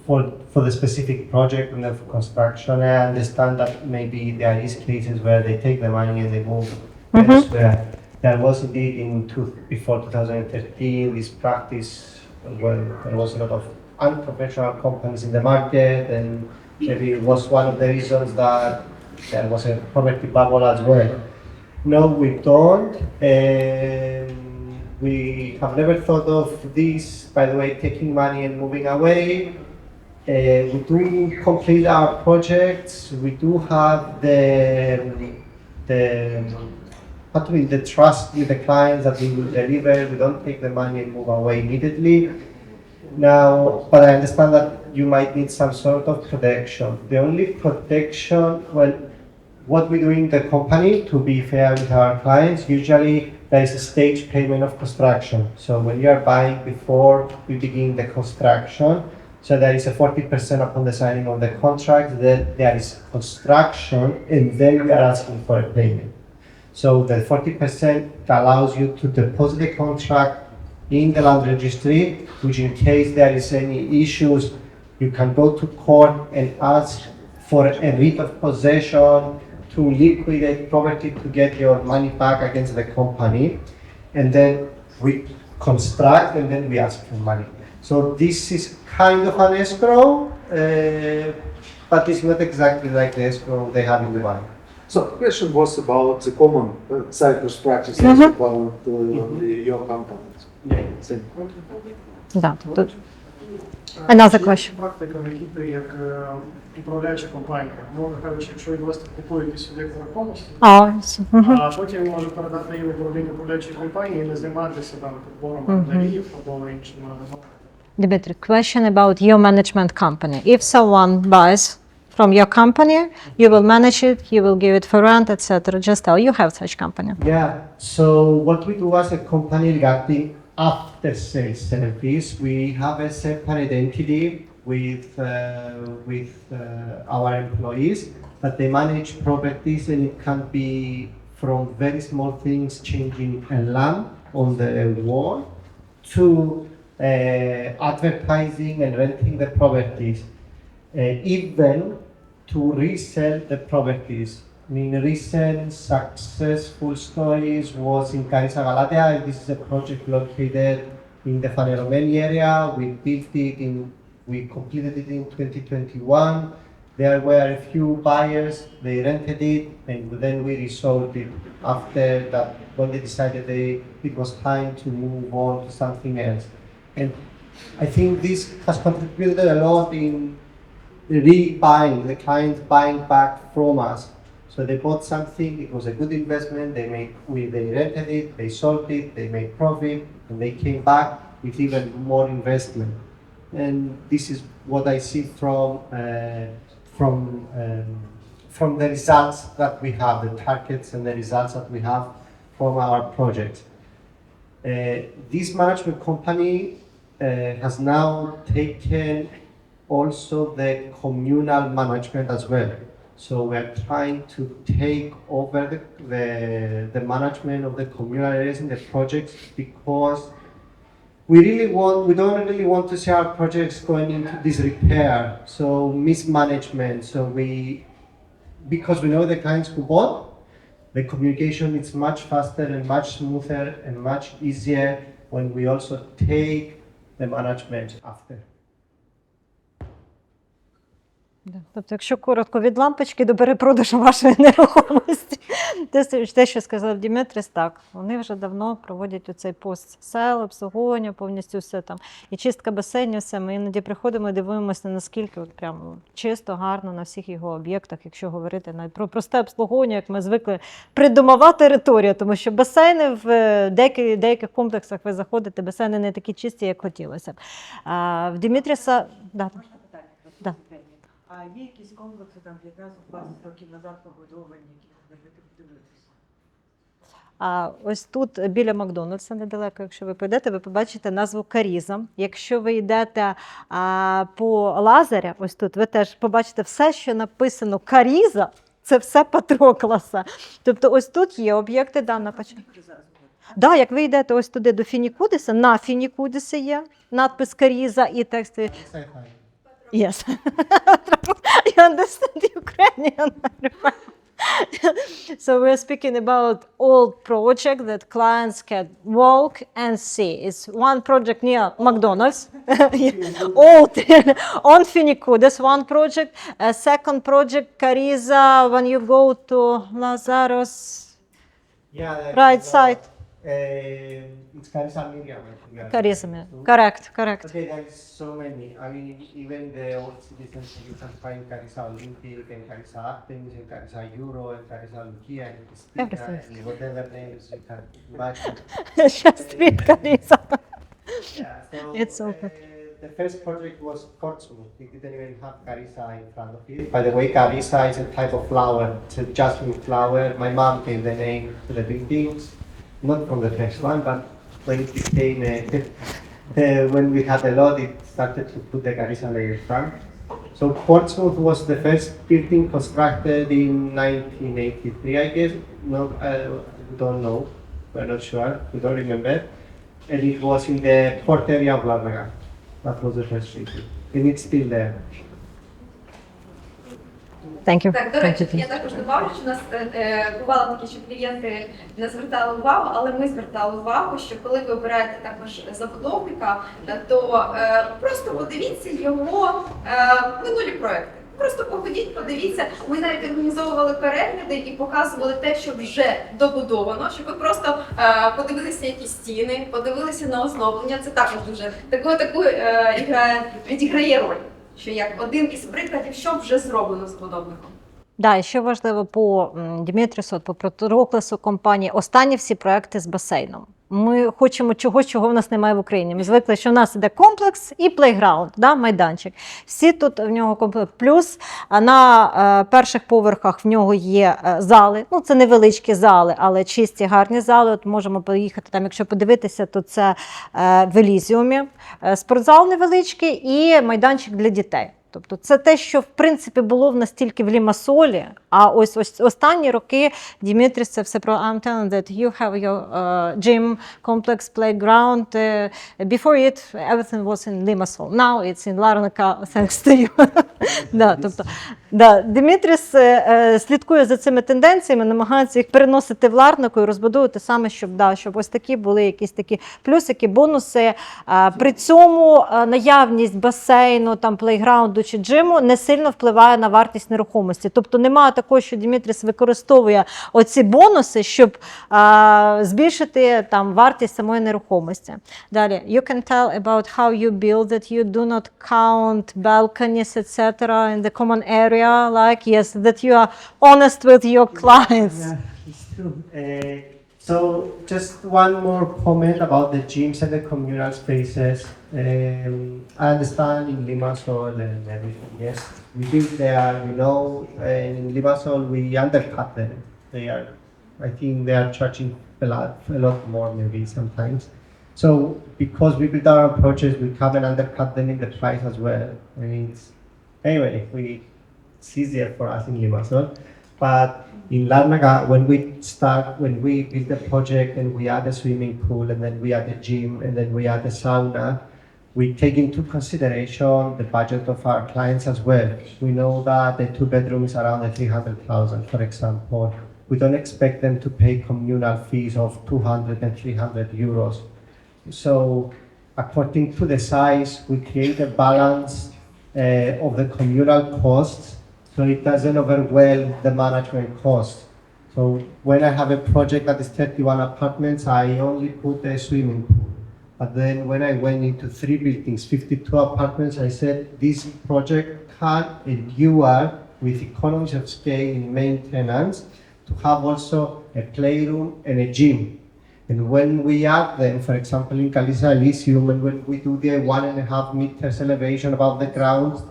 for the specific project and for construction, I understand that maybe there is cases where they take the money and they move elsewhere. There was indeed before 2013 this practice when there was a lot of unprofessional companies in the market, and maybe it was one of the reasons that there was a property bubble as well. No, we don't. We have never thought of this, by the way, taking money and moving away. We do complete our projects. We do have the trust with the clients that we will deliver. We don't take the money and move away immediately. Now, but I understand that you might need some sort of protection. The only protection, well, what we do in the company, to be fair with our clients, usually there is a stage payment of construction. So when you are buying before we begin the construction, so there is a 40% upon the signing of the contract, then there is construction, and then we are asking for a payment. So the 40% allows you to deposit the contract in the land registry, which in case there is any issues, you can go to court and ask for a writ of possession to liquidate property to get your money back against the company. And then we construct and then we ask for money. So this is kind of an escrow, but it's not exactly like the escrow they have in Dubai. So the question was about the common Cyprus practices about your company. Same. Да, тут. Another question. Практика на Кіпрі як управляюча компанія. Мовно кажучи, якщо інвестор купує якийсь об'єкт нерухомості, а потім він може передати її в управління управляючої компанії і не займатися там підбором орендарів або іншими. Dimitri, question about your management company. If someone buys from your company, you will manage it, you will give it for rent, etc. Just tell you have such company. Yeah, so what we do as a company regarding after sales service, we have a separate entity with our employees, but they manage properties, and it can be from very small things, changing a lamp on the wall, to advertising and renting the properties, even to resell the properties. I mean, recent successful stories was in Carissa Galatea. This is a project located in the Faneromeni area. We completed it in 2021. There were a few buyers, they rented it, and then we resold it after that, when they decided it was time to move on to something else. And I think this has contributed a lot in rebuying, the clients buying back from us. So they bought something, it was a good investment, they rented it, they sold it, they made profit, and they came back with even more investment. And this is what I see from the results that we have, the targets and the results that we have from our projects. This management company has now taken also the communal management as well. So we're trying to take over the management of the communal areas in the projects, because we don't really want to see our projects going into disrepair, so mismanagement. So because we know the clients who bought, the communication is much faster and much smoother and much easier when we also take the management after. Да. Тобто, якщо коротко, від лампочки до перепродажу вашої нерухомості. Те, що сказав Дімітрис, так, вони вже давно проводять оцей пост-сел, обслуговування, повністю все там. І чистка басейнів, все. Ми іноді приходимо і дивимося, наскільки от прямо чисто, гарно на всіх його об'єктах, якщо говорити навіть про просте обслуговування, як ми звикли, придомова територія, тому що басейни в деяких комплексах ви заходите, басейни не такі чисті, як хотілося б. А в Дімітріса... Да. Да. А є якісь комплекси там 15-20 років назад побудовані, які можна подивитися? А ось тут біля Макдональдса недалеко, якщо ви підете, ви побачите назву Каріза. Якщо ви йдете по Лазаря, ось тут, ви теж побачите все, що написано Каріза, це все Патрокласа. Тобто ось тут є об'єкти, да, на початку. Да, як ви йдете ось туди до Фінікудиса, на Фінікудисі є надпис Каріза і тексти. Yes. You understand Ukrainian? So we're speaking about old project that clients can walk and see. It's one project near McDonald's, old on Finikudis, one project. A second project, Kariza, when you go to Lazarus, right side. It's Carissa Miriam. Kariza, correct. Okay, there is so many. I mean, even the old citizens, you can find Carissa Olympic and Carissa Athens and Carissa Euro and Carissa Lucia and Spica Everything. and whatever names you can imagine. Just with Kariza. Yeah, so It's open. The first project was Portsmouth. It didn't even have Carissa in front of it. By the way, Carissa is a type of flower. It's a jasmine flower. My mom gave the name to the buildings, not from the first one, but when it became when we had a lot, it started to put the Carissa layer front. So Portsmouth was the first building constructed in 1983, I guess. No, I don't know. We're not sure. We don't remember. And it was in the port area of Larnaca. That was the first building. And it's still there. Thank you. Так, до речі, я також добавлю, що у нас бувало таке, що клієнти не звертали увагу, але ми звертали увагу, що коли ви обираєте також забудовника, то просто подивіться його минулі проекти. Просто походіть, подивіться. Ми навіть організовували перегляди і показували те, що вже добудовано, щоб ви просто подивилися які стіни, подивилися на оздоблення. Це також дуже таку відіграє роль. Що як один із прикладів, що вже зроблено з будовником. Да, і що важливо по Дімітрісу, по Патрокласу компанії, останні всі проекти з басейном. Ми хочемо чогось, чого в нас немає в Україні. Ми звикли, що в нас іде комплекс і плейграунд, да, майданчик. Всі тут в нього комплекс. Плюс на перших поверхах в нього є зали. Ну, це невеличкі зали, але чисті, гарні зали. От можемо поїхати там, якщо подивитися, то це в Елізіумі. Спортзал невеличкий і майданчик для дітей. Тобто це те, що в принципі було в нас тільки в Лімасолі, а ось останні роки Дімітріс це все про I'm telling that you have your gym, complex, playground. Before it, everything was in Limassol. Now it's in Larnaca, thanks to you. Да, тобто, да, Дімітріс слідкує за цими тенденціями, намагається їх переносити в Ларнаку і розбудовувати саме, щоб ось такі були якісь такі плюсики, бонуси. При цьому наявність басейну, там, плейграунду чи джиму не сильно впливає на вартість нерухомості. Тобто немає такого, що Дімітріс використовує оці бонуси, щоб збільшити там вартість самої нерухомості. Далі, you can tell about how you build that you do not count balconies, etc. in the common area, like, yes, that you are honest with your clients. Yeah, it's true. So just one more comment about the gyms and the communal spaces. I understand in Limassol and everything, yes. We live there, we know, in Limassol we undercut them. I think they are charging a lot more maybe sometimes. So because we build our approaches, we come and undercut them in the price as well. I mean, anyway, it's easier for us in Limassol. But in Larnaca, when we build the project and we add a swimming pool and then we add a gym and then we add a sauna, we take into consideration the budget of our clients as well. We know that the 2-bedroom is around 300,000, for example. We don't expect them to pay communal fees of 200 and 300 euros. So according to the size, we create a balance of the communal costs, so it doesn't overwhelm the management costs. So when I have a project that is 31 apartments, I only put a swimming pool. But then when I went into 3 buildings, 52 apartments, I said this project can endure with economies of scale in maintenance to have also a playroom and a gym. And when we add them, for example, in Kalisa Elysium, and when we do the 1.5 meters elevation above the ground,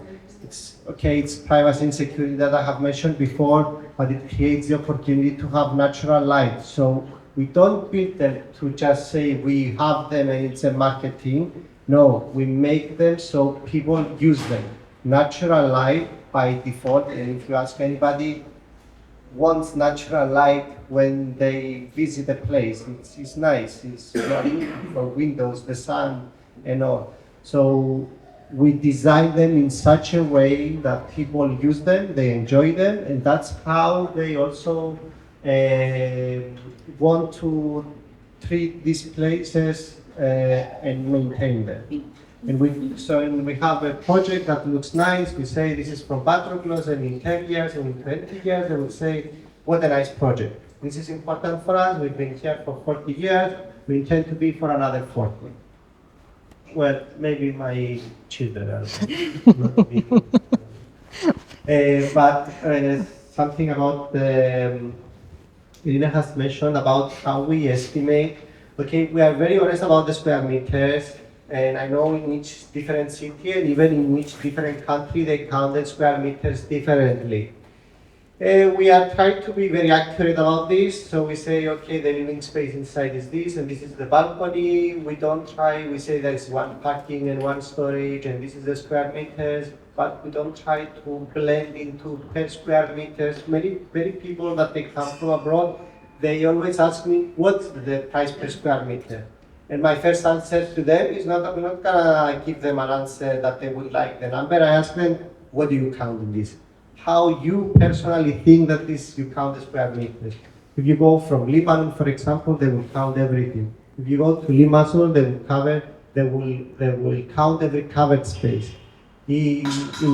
it's okay, it's privacy and security that I have mentioned before, but it creates the opportunity to have natural light. So we don't build them to just say we have them and it's a marketing. No, we make them so people use them. Natural light by default, and if you ask anybody, wants natural light when they visit a place. It's nice, it's not for windows, the sun and all. So we design them in such a way that people use them, they enjoy them, and that's how they also want to treat these places and maintain them. And when we have a project that looks nice, we say this is from Patroclus, and in 10 years and in 20 years, and we say, what a nice project. This is important for us, we've been here for 40 years, we intend to be for another 40. Well, maybe my children are not big. But something about the, Irina has mentioned about how we estimate. Okay, we are very honest about the square meters, and I know in each different city and even in each different country they count the square meters differently. We are trying to be very accurate about this, so we say, okay, the living space inside is this, and this is the balcony. We don't try, we say there's one parking and one storage, and this is the square meters, but we don't try to blend into per square meters. Many people that they come from abroad, they always ask me, what's the price per square meter? And my first answer to them is not, I'm not gonna give them an answer that they would like the number. I ask them, what do you count in this? How you personally think that this, you count the square meters. If you go from Lebanon, for example, they will count everything. If you go to Limassol, they will count every covered space. In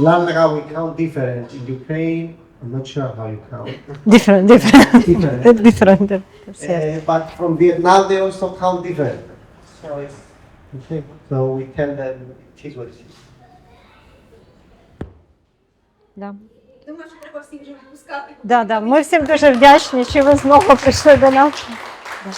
Larnaca, we count different. In Ukraine, I'm not sure how you count. Different. Yes. But from Vietnam, they also count different. So it's okay. So we tell them it is what it is. Да. Думаю, що треба всіх вже випускати. Да. Ми всім дуже вдячні, що ви знову прийшли до нас. Да.